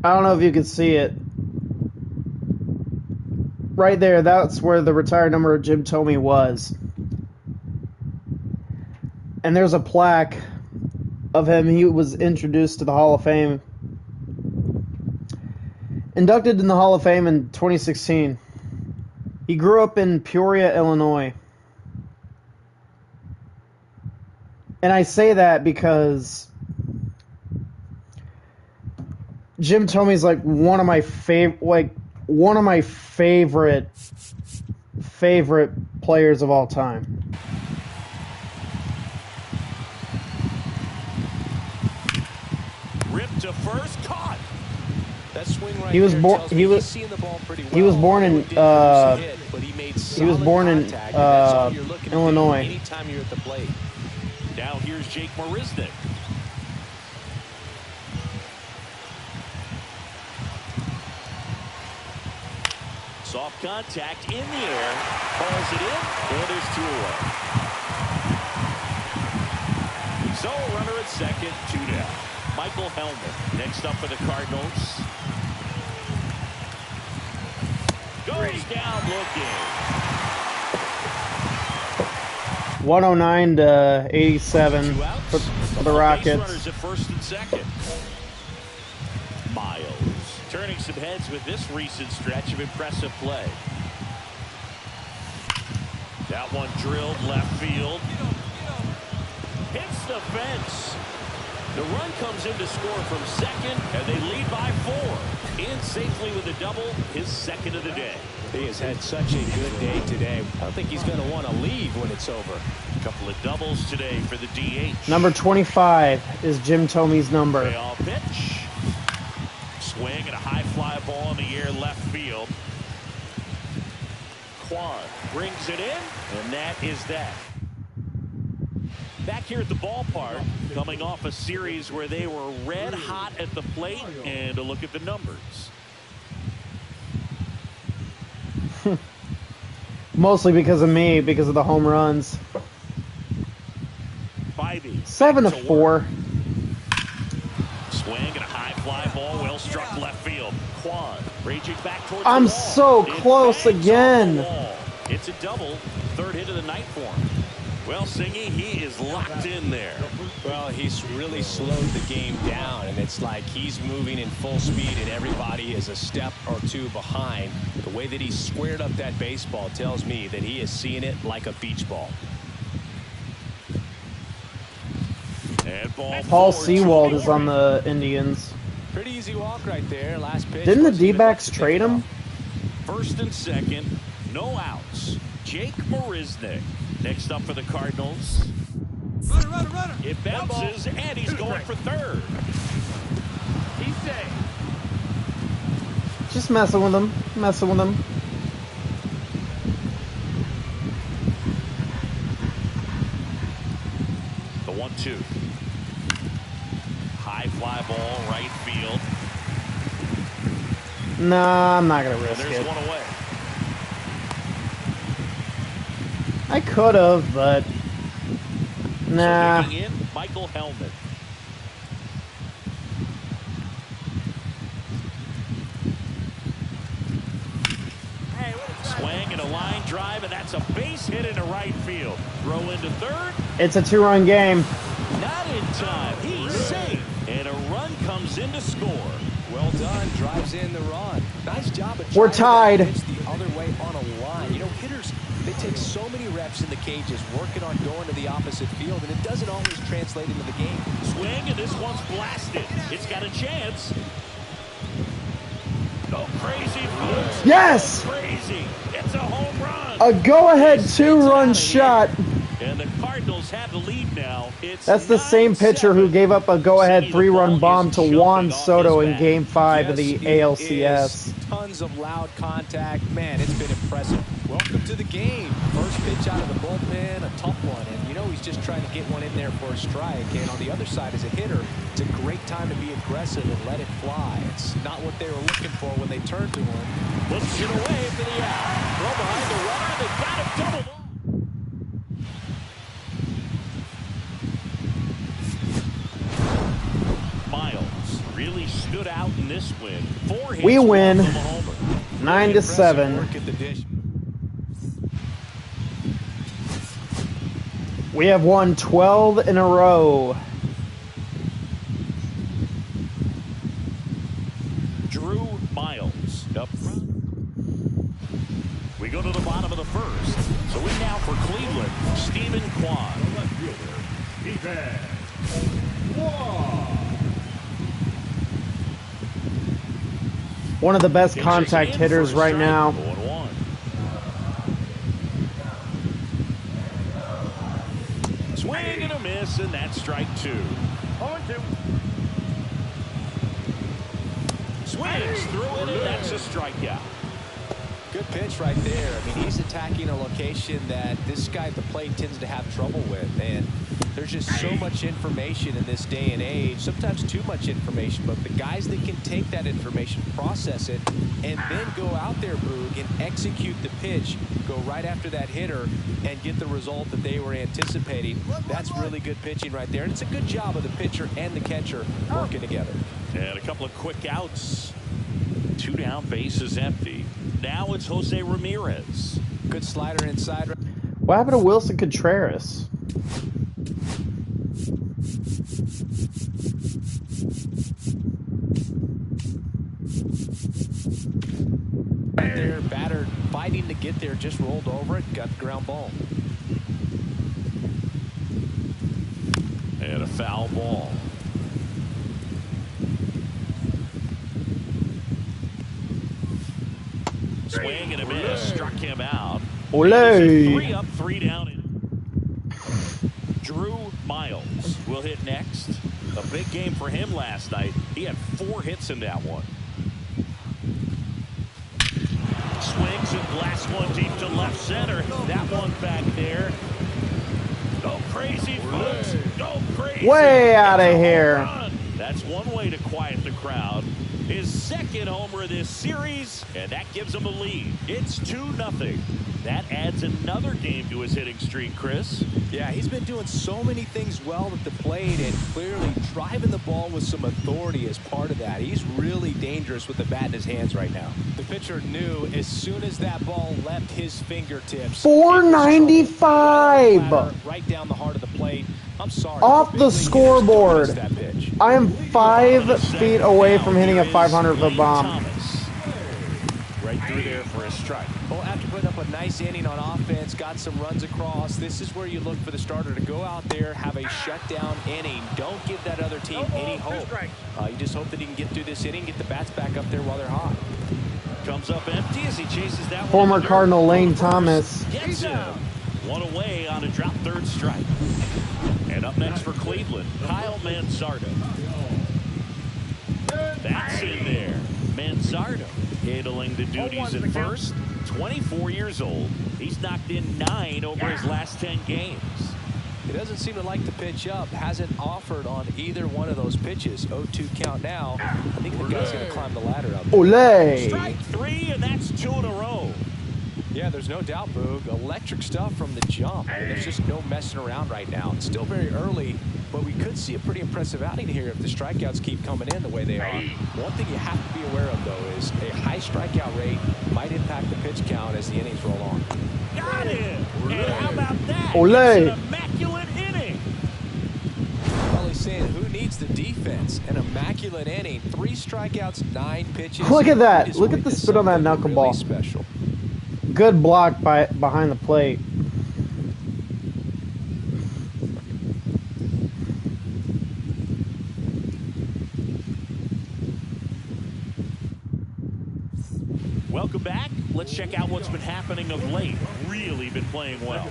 I don't know if you can see it. Right there, that's where the retired number of Jim Thome was. And there's a plaque of him. He was introduced to the Hall of Fame. Inducted in the Hall of Fame in 2016. He grew up in Peoria, Illinois. And I say that because Jim Thome's like one of my favorite players of all time. Ripped to first, caught. That swing right He was there born. tells me He was. he's seeing the ball pretty well. He was born in. He was born in Illinois. Anytime you're at the plate. Now here's Jake Marisnick. Soft contact in the air. Calls it in. And there's 2 away. So a runner at second, 2 down. Michael Hellman next up for the Cardinals. Goes down looking. 109 to 87 for the Rockets. Runners at first and second. Miles turning some heads with this recent stretch of impressive play. That one drilled left field. Hits the fence. The run comes in to score from second, and they lead by 4. In safely with a double, his second of the day. He has had such a good day today. I don't think he's going to want to leave when it's over. A couple of doubles today for the DH. Number 25 is Jim Thome's number. Payoff pitch. Swing and a high fly ball in the air left field. Quan brings it in, and that is that. Back here at the ballpark, coming off a series where they were red hot at the plate, and a look at the numbers. Mostly because of me, because of the home runs. 7-4. Swing and a high fly ball, well struck left field. Quan raging back towards I'm the wall. so close again. It's a double, third hit of the night for him. Well, Singy, he is locked in there. Well, he's really slowed the game down, and it's like he's moving in full speed, and everybody is a step or two behind. The way that he squared up that baseball tells me that he is seeing it like a beach ball. And ball Paul forward, Sewald is on the Indians. Pretty easy walk right there. Last pitch. Didn't the wasn't even D-backs much to trade pick him? off. First and second, no outs. Jake Marisnick next up for the Cardinals. Runner. It bounces, and he's going for third. He's safe. Just messing with him. The 1-2. High fly ball, right field. Nah, I'm not going to And risk there's it. one away. I could have, but nah. So digging in, Michael Hellman. Swing and a line drive, and that's a base hit into right field. Throw into third. It's a 2-run game. Not in time. He's safe. And a run comes in to score. Well done. Drives in the run. Nice job of We're driving that tied. pitch the other way on a line. You know, hitters, they take so many reps in the cages working on going to the opposite field, and it doesn't always translate into the game. Swing, and this one's blasted. It's got a chance. Go crazy, folks. Yes! Go crazy. It's a home run. A go-ahead 2-run shot. And the Cardinals have the lead now. It's That's the same pitcher who gave up a go-ahead 3-run bomb to Juan Soto in Game 5 of the Yes, it ALCS. is. Tons of loud contact. Man, it's been impressive. Welcome to the game. First pitch out of the bullpen, a tough one. And, you know, he's just trying to get one in there for a strike. And on the other side, as a hitter, it's a great time to be aggressive and let it fly. It's not what they were looking for when they turned to him. Looks it away for the out. Throw behind the runner. They got him doubled up. Miles really stood out in this win. 4 hits. We win. one from a homer. 9-7. Work at the dish. We have won 12 in a row. Drew Miles up front. We go to the bottom of the first. So in now for Cleveland, Stephen Quan. Left fielder, Stephen Quan. One of the best contact hitters right now. 0-1. Swing and a miss, and that's strike 2. 0-2. Swings through it, and that's a strikeout. Good pitch right there. I mean, he's attacking a location that this guy at the plate tends to have trouble with. And there's just so much information in this day and age, sometimes too much information. But the guys that can take that information, process it, and then go out there, Boog, and execute the pitch, go right after that hitter, and get the result that they were anticipating, that's really good pitching right there. And it's a good job of the pitcher and the catcher working together. And a couple of quick outs. 2 down, bases empty. Now it's Jose Ramirez. Good slider inside. What happened to Wilson Contreras? Right there, batter fighting to get there, just rolled over it, got the ground ball. And a foul ball. Swing and a miss. Struck him out. Olay. 3 up, 3 down. Drew Miles will hit next. A big game for him last night. He had 4 hits in that one. Swings and blasts one deep to left center. That one back there. Go crazy, folks. Go crazy. Way out of here. That's one way to quiet the crowd. His second homer this series, and that gives him a lead. It's 2-0. That adds another game to his hitting streak, Chris. Yeah, he's been doing so many things well at the plate, and clearly driving the ball with some authority is part of that. He's really dangerous with the bat in his hands right now. The pitcher knew as soon as that ball left his fingertips. 495. Right down the heart of the plate. I'm sorry. Off the scoreboard. I am 5 feet away from hitting a 500-foot bomb. Right through there for a strike. Well, after putting up a nice inning on offense, got some runs across, this is where you look for the starter to go out there, have a shutdown inning. Don't give that other team any hope. You just hope that he can get through this inning, get the bats back up there while they're hot. Comes up empty as he chases that one. Former Cardinal Lane Thomas. Gets him. One away on a drop third strike. And up next for Cleveland, Kyle Manzardo. That's in there. Manzardo handling the duties at first. 24 years old. He's knocked in 9 over his last 10 games. He doesn't seem to like to pitch up. Hasn't offered on either one of those pitches. 0-2 count now. I think the guy's going to climb the ladder up. Olay. Strike 3, and that's 2 in a row. Yeah, there's no doubt, Boog. Electric stuff from the jump. I mean, there's just no messing around right now. It's still very early, but we could see a pretty impressive outing here if the strikeouts keep coming in the way they are. One thing you have to be aware of, though, is a high strikeout rate might impact the pitch count as the innings roll on. Got him. And how about that? Olay. It's an immaculate inning. Well, he's saying who needs the defense? An immaculate inning. 3 strikeouts, 9 pitches. Look at that. Look at the spin on that knuckleball. Really special. Good block behind the plate. Welcome back. Let's check out what's been happening of late. Really been playing well.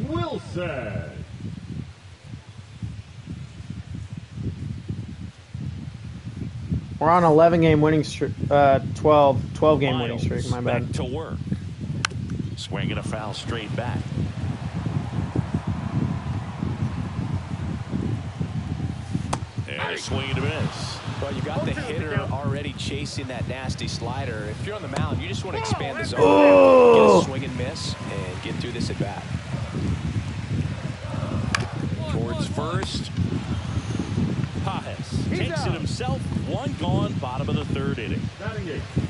Wilson. We're on an 11-game winning streak. 12-game winning streak. My bad. Back to work. Swinging a foul straight back. And a swing and a miss. Well, you got the hitter already chasing that nasty slider. If you're on the mound, you just want to expand the zone. Get a swing and miss and get through this at bat. Towards first. Pajes takes it himself. 1 gone, bottom of the 3rd inning.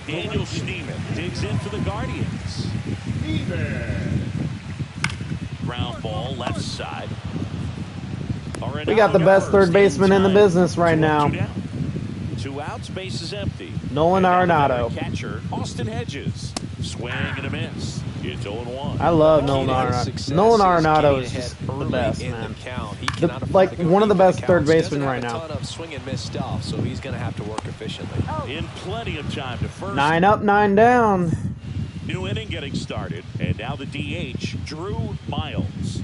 Daniel Schneemann digs in for the Guardians. Ground ball left side. We got the best third baseman in the business right now. 2 outs, base is empty. Nolan Arenado. Catcher Austin Hedges. Swing and a miss. It's 0-1. I love Nolan Arenado. Nolan Arenado is just the best, man. Like one of the best third basemen right now. A ton of swing and miss stuff, so he's going to have to work efficiently. In plenty of time to first. 9 up, 9 down. New inning getting started, and now the DH, Drew Miles.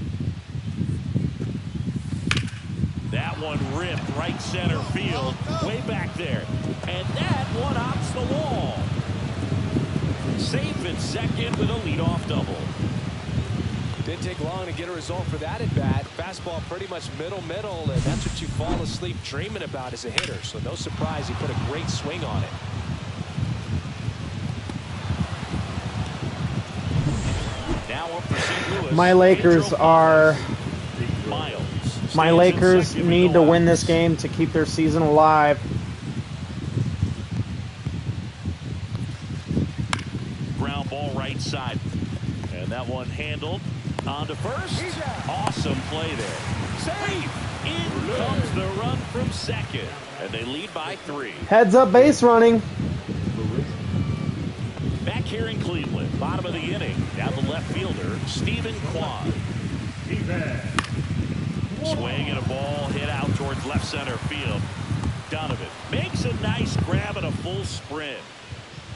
That one ripped right center field, way back there. And that one hops the wall. Safe at second with a leadoff double. Didn't take long to get a result for that at bat. Fastball pretty much middle, and that's what you fall asleep dreaming about as a hitter. So no surprise, he put a great swing on it. Now up for St. Louis. My Lakers are. Miles. My Lakers need to win this game to keep their season alive. Ground ball right side. And that one handled on to first. Awesome play there. Safe. In comes the run from second. And they lead by 3. Heads up base running. Back here in Cleveland, bottom of the inning. Down the left fielder, Stephen Kwan. Swing and a ball hit out towards left center field. Donovan makes a nice grab and a full sprint.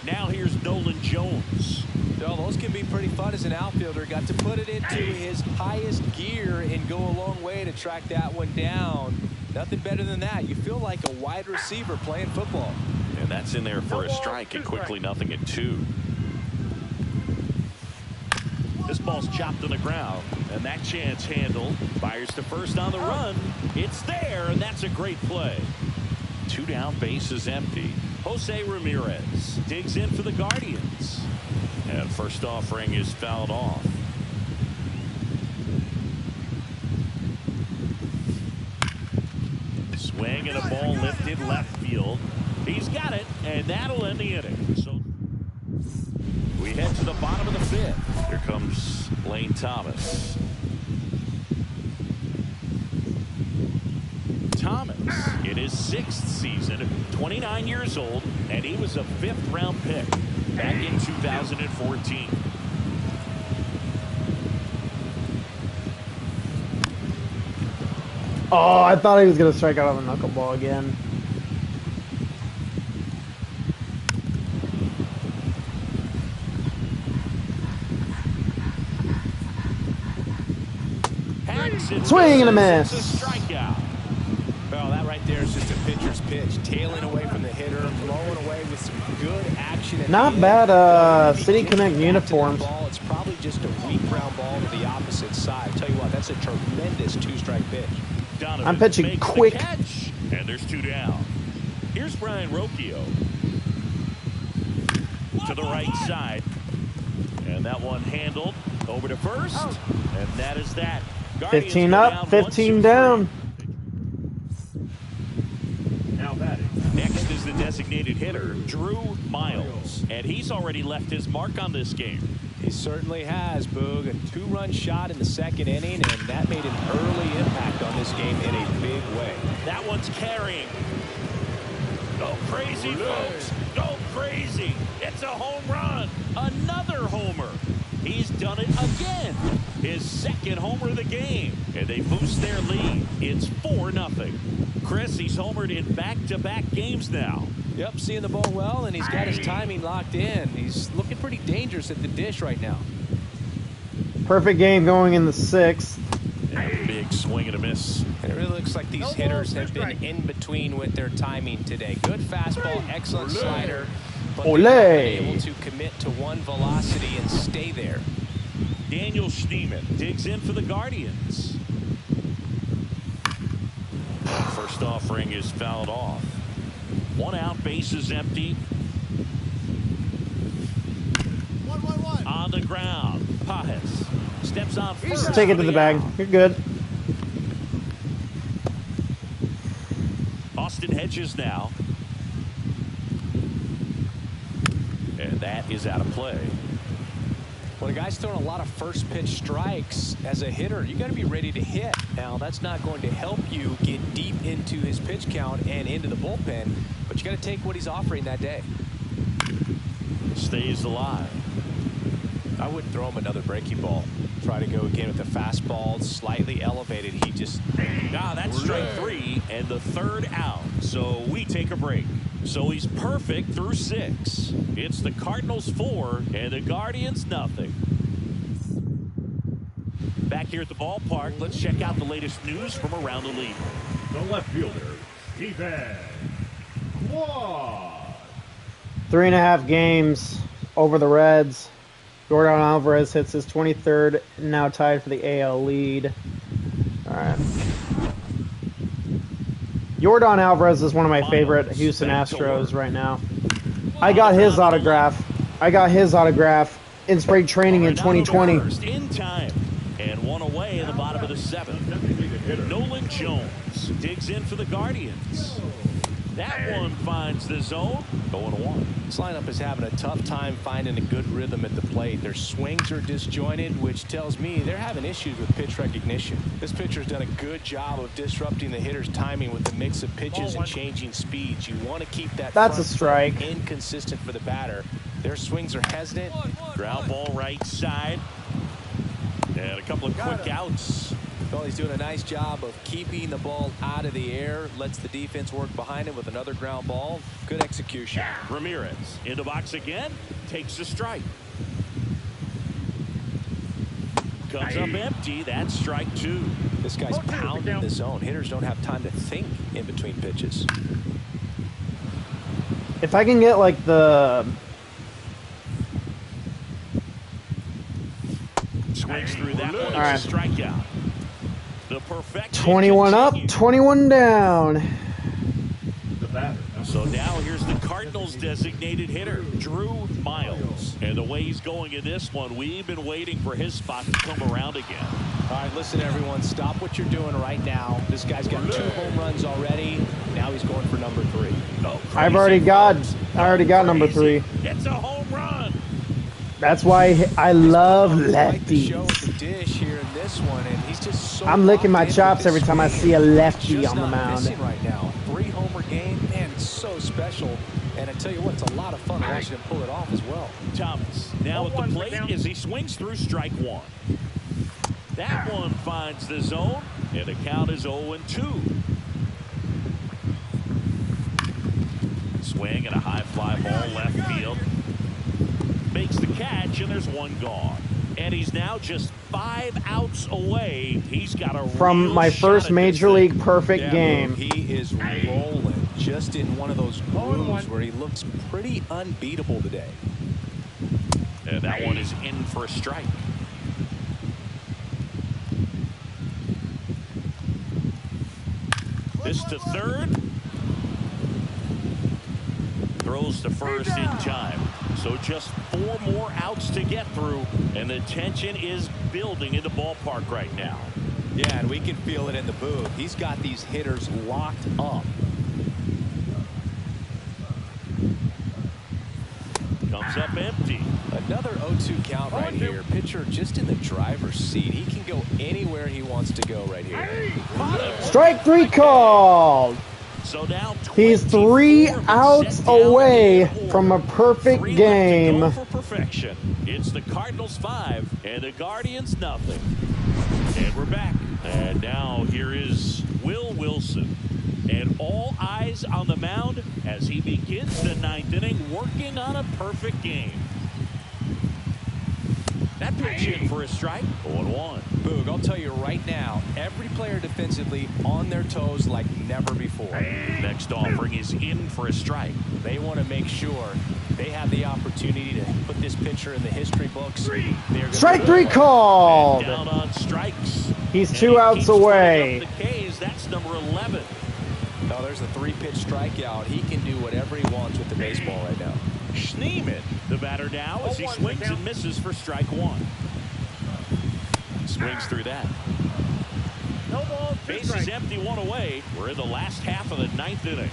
Now here's Nolan Jones. Well, those can be pretty fun as an outfielder. Got to put it into his highest gear and go a long way to track that one down. Nothing better than that. You feel like a wide receiver playing football. And that's in there for a strike, and quickly 0-2. This ball's chopped on the ground, and that chance handled. Fires to first on the run. It's there, and that's a great play. 2 down, bases empty. Jose Ramirez digs in for the Guardians. And first offering is fouled off. Swing and a ball lifted left field. He's got it, and that'll end the inning. So we head to the bottom of the 5th. Here comes Lane Thomas. Thomas in his 6th season, 29 years old, and he was a 5th-round pick back in 2014. Oh, I thought he was going to strike out on a knuckleball again. Swing and a miss. A strikeout. Well, that right there is just a pitcher's pitch. Tailing away from the hitter, blowing away with some good action. Not bad City Connect uniforms. It's probably just a weak ground ball to the opposite side. Tell you what, that's a tremendous 2-strike pitch. Donovan I'm pitching quick. And there's 2 down. Here's Brian Rocchio. To the right side. And that one handled over to first. And that is that. 15 up, 15 down. Now batting. Next is the designated hitter, Drew Miles. And he's already left his mark on this game. He certainly has, Boog. A 2-run shot in the 2nd inning, and that made an early impact on this game in a big way. That one's carrying. Go crazy, folks. Go crazy. It's a home run. Another homer. He's done it again. His 2nd homer of the game. And they boost their lead. It's 4-0. Chris, he's homered in back-to-back games now. Yep, seeing the ball well, and he's got his timing locked in. He's looking pretty dangerous at the dish right now. Perfect game going in the 6th. Big swing and a miss. And it really looks like these hitters have been in between with their timing today. Good fastball, excellent slider. But they're able to commit to one velocity and stay there. Daniel Schneemann digs in for the Guardians. First offering is fouled off. 1 out, bases empty. 1-1-1. On the ground, Pajes steps on first. Just take it to the bag. You're good. Austin Hedges now. And that is out of play. When a guy's throwing a lot of first pitch strikes as a hitter, you got to be ready to hit. Now, that's not going to help you get deep into his pitch count and into the bullpen, but you got to take what he's offering that day. Stays alive. I wouldn't throw him another breaking ball. Try to go again with the fastball, slightly elevated. He just... That's strike 3 and the 3rd out. So we take a break. So he's perfect through 6. It's the Cardinals 4 and the Guardians nothing. Back here at the ballpark, let's check out the latest news from around the league. The left fielder, Stephen Quad. 3.5 games over the Reds. Jordan Alvarez hits his 23rd, now tied for the AL lead. All right. Jordan Alvarez is one of my favorite Houston Astros right now. I got his autograph. In spring training in 2020. In time. And one away in the bottom of the 7th. Nolan Jones digs in for the Guardians. That one finds the zone. 0-1. This lineup is having a tough time finding a good rhythm at the plate. Their swings are disjointed, which tells me they're having issues with pitch recognition. This pitcher's done a good job of disrupting the hitter's timing with the mix of pitches and changing speeds. You want to keep that That's a strike. Inconsistent for the batter. Their swings are hesitant. Ground ball right side. And a couple of quick outs. Well, he's doing a nice job of keeping the ball out of the air, lets the defense work behind him with another ground ball. Good execution. Ramirez in the box again, takes a strike. Comes up empty. That's strike 2. This guy's pounding the zone. Hitters don't have time to think in between pitches. If I can get like the swings through that one, right. It's a strikeout. The perfect 21 up, 21 down. The batter. So now here's the Cardinals' designated hitter, Drew Miles. And the way he's going in this one, we've been waiting for his spot to come around again. All right, listen, everyone. Stop what you're doing right now. This guy's got 2 home runs already. Now he's going for number 3. Oh, I already got number 3. It's a home run. That's why I love Like the show lefties. with the dish here in this one, and he's just so I'm licking my locked in chops with every this time I swing. see a lefty Just on the not mound. missing right now. 3-homer game, man, it's so special. And I tell you what, it's a lot of fun watching him pull it off as well. Thomas now at the plate as he swings through strike 1. That one finds the zone, and the count is 0-2. Swing and a high fly ball left field. Makes the catch, and there's 1 gone. And he's now just 5 outs away. He's got a From real my shot first at this Major thing. League perfect Yeah, game. he is rolling just in one of those grooves where he looks pretty unbeatable today. And that one is in for a strike. This to third. Throws to first in time. So just 4 more outs to get through, and the tension is building in the ballpark right now. Yeah, and we can feel it in the booth. He's got these hitters locked up. Comes up empty. Another 0-2 count right here. Pitcher just in the driver's seat. He can go anywhere he wants to go right here. Strike 3 called. So now He's 3 outs away from a perfect 3 left to game. go for perfection. It's the Cardinals 5 and the Guardians nothing. And we're back. And now here is Will Wilson. And all eyes on the mound as he begins the 9th inning, working on a perfect game. That pitch in for a strike. 0-1. Boog, I'll tell you right now, every player defensively on their toes like never before. Next offering is in for a strike. They want to make sure they have the opportunity to put this pitcher in the history books. Strike 3 called. Down on strikes. He's And 2 he outs keeps away. running up the K's. That's number 11. Oh, there's a 3-pitch strikeout. He can do whatever he wants with the baseball right now. Schneemann, the batter now, as he swings and misses for strike 1. Swings through that. Base is empty, 1 away. We're in the last half of the 9th inning.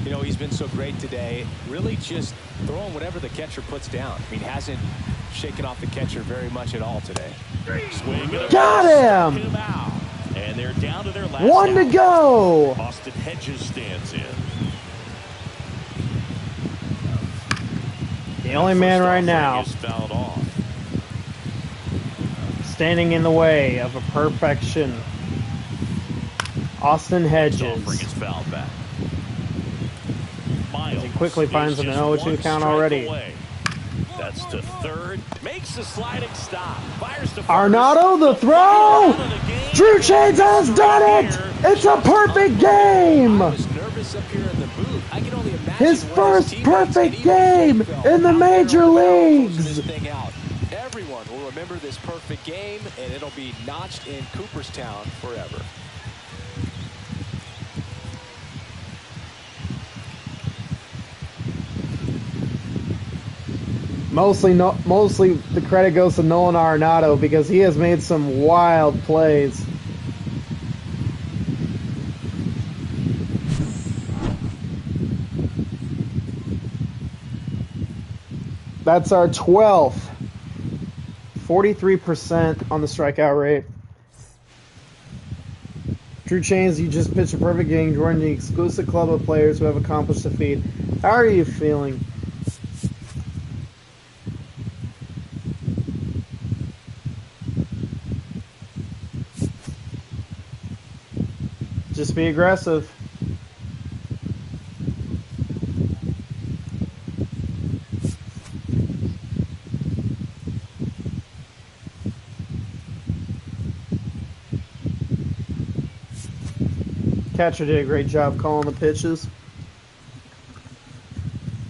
You know, he's been so great today. Really just throwing whatever the catcher puts down. I mean, hasn't shaken off the catcher very much at all today. Swing and a Got miss. him! Took out. And they're down to their last 1 to out. go. Austin Hedges stands in. The only man First right offering now is fouled off. standing in the way of a perfection. Austin First offering Hedges. is fouled back. Miles He quickly is finds an just 0-2 1 count strike already. away. That's to third. Makes the sliding stop. Fires to first. Arenado, the throw! Out of the game. Drew Chains has done it! It's a perfect game! I was nervous up here in the booth. I can only imagine His where first teammates and perfect even game he felt in the out there major on the mound, closing leagues. this thing out. Everyone will remember this perfect game, and it'll be notched in Cooperstown forever. Mostly the credit goes to Nolan Arenado because he has made some wild plays. That's our 12th. 43% on the strikeout rate. Drew Chains, you just pitched a perfect game, joining the exclusive club of players who have accomplished the feat. How are you feeling? Just be aggressive. Catcher did a great job calling the pitches.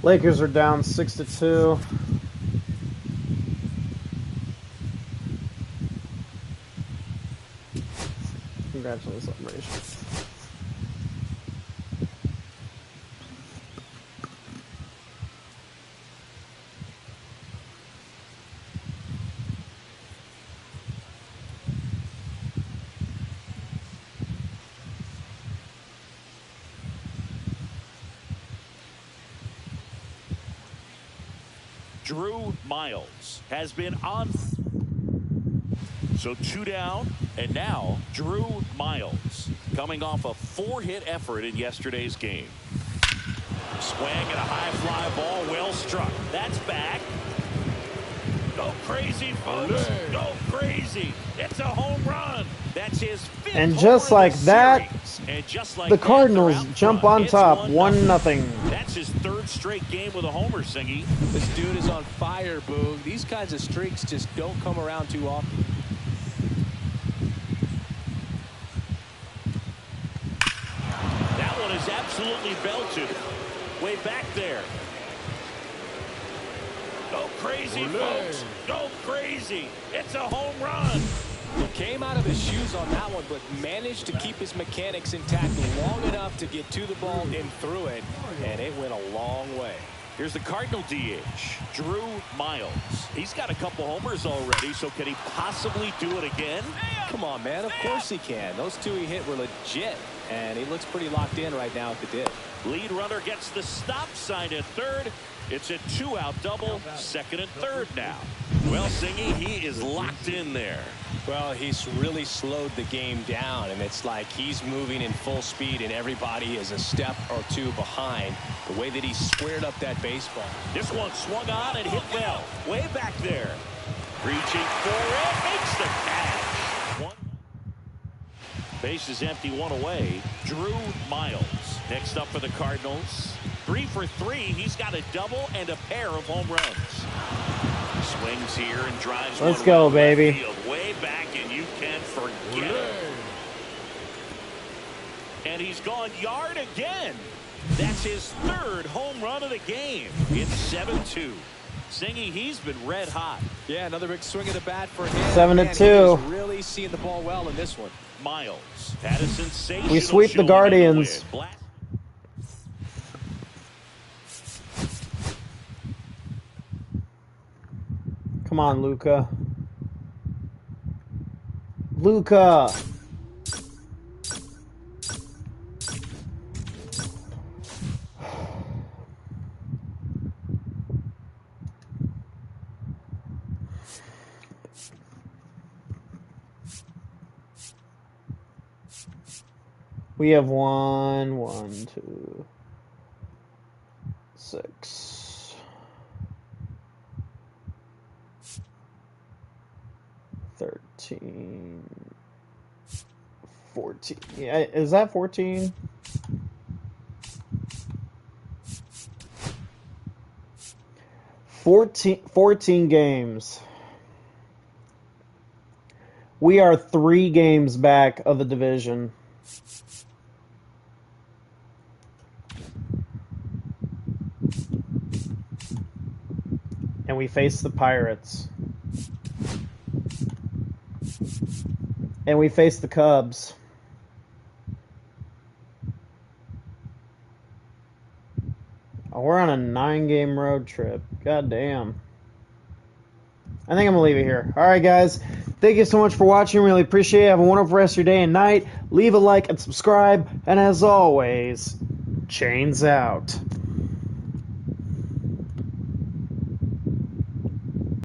Lakers are down 6-2. Congratulations, celebration. Drew Miles has been on. So 2 down, and now Drew Miles coming off a 4-hit effort in yesterday's game. Swing and a high fly ball, well struck. That's back. Go crazy, folks. Go crazy. It's a home run. That's his 5th. And just like that, and just like the that, Cardinals jump on top, 1-0. That's his 3rd straight game with a homer, Singy. This dude is on fire, Boog. These kinds of streaks just don't come around too often. That one is absolutely belted. Way back there. Go crazy, folks. Go crazy. It's a home run. He came out of his shoes on that one, but managed to keep his mechanics intact long enough to get to the ball and through it, and it went a long way. Here's the Cardinal DH, Drew Miles. He's got a couple homers already, so can he possibly do it again? Come on, man. Of course he can. Those 2 he hit were legit, and he looks pretty locked in right now at the dip. Lead runner gets the stop sign at 3rd. It's a 2-out double, 2nd and 3rd now. Well, Singy, he is locked in there. Well, he's really slowed the game down, and it's like he's moving in full speed, and everybody is a step or 2 behind. The way that he squared up that baseball. This one swung on and hit well. Way back there. Reaching for it, makes the catch. Base is empty, 1 away. Drew Miles next up for the Cardinals. 3 for 3. He's got a double and a pair of home runs. Swings here and drives. Let's go, baby. Field, way back, and you can forget it. And he's gone yard again. That's his 3rd home run of the game. It's 7-2. Singy, he's been red hot. Yeah, another big swing of the bat for him. 7-2. He's really seeing the ball well in this one. Miles had a sensational. We sweep the Guardians. Come on, Luka. Luka. We have 1, 2, 6, 13, 14. Yeah, is that 14? Fourteen games. We are 3 games back of the division. And we face the Pirates. And we face the Cubs. Oh, we're on a 9-game road trip. God damn. I think I'm going to leave it here. All right, guys. Thank you so much for watching. Really appreciate it. Have a wonderful rest of your day and night. Leave a like and subscribe. And as always, chains out.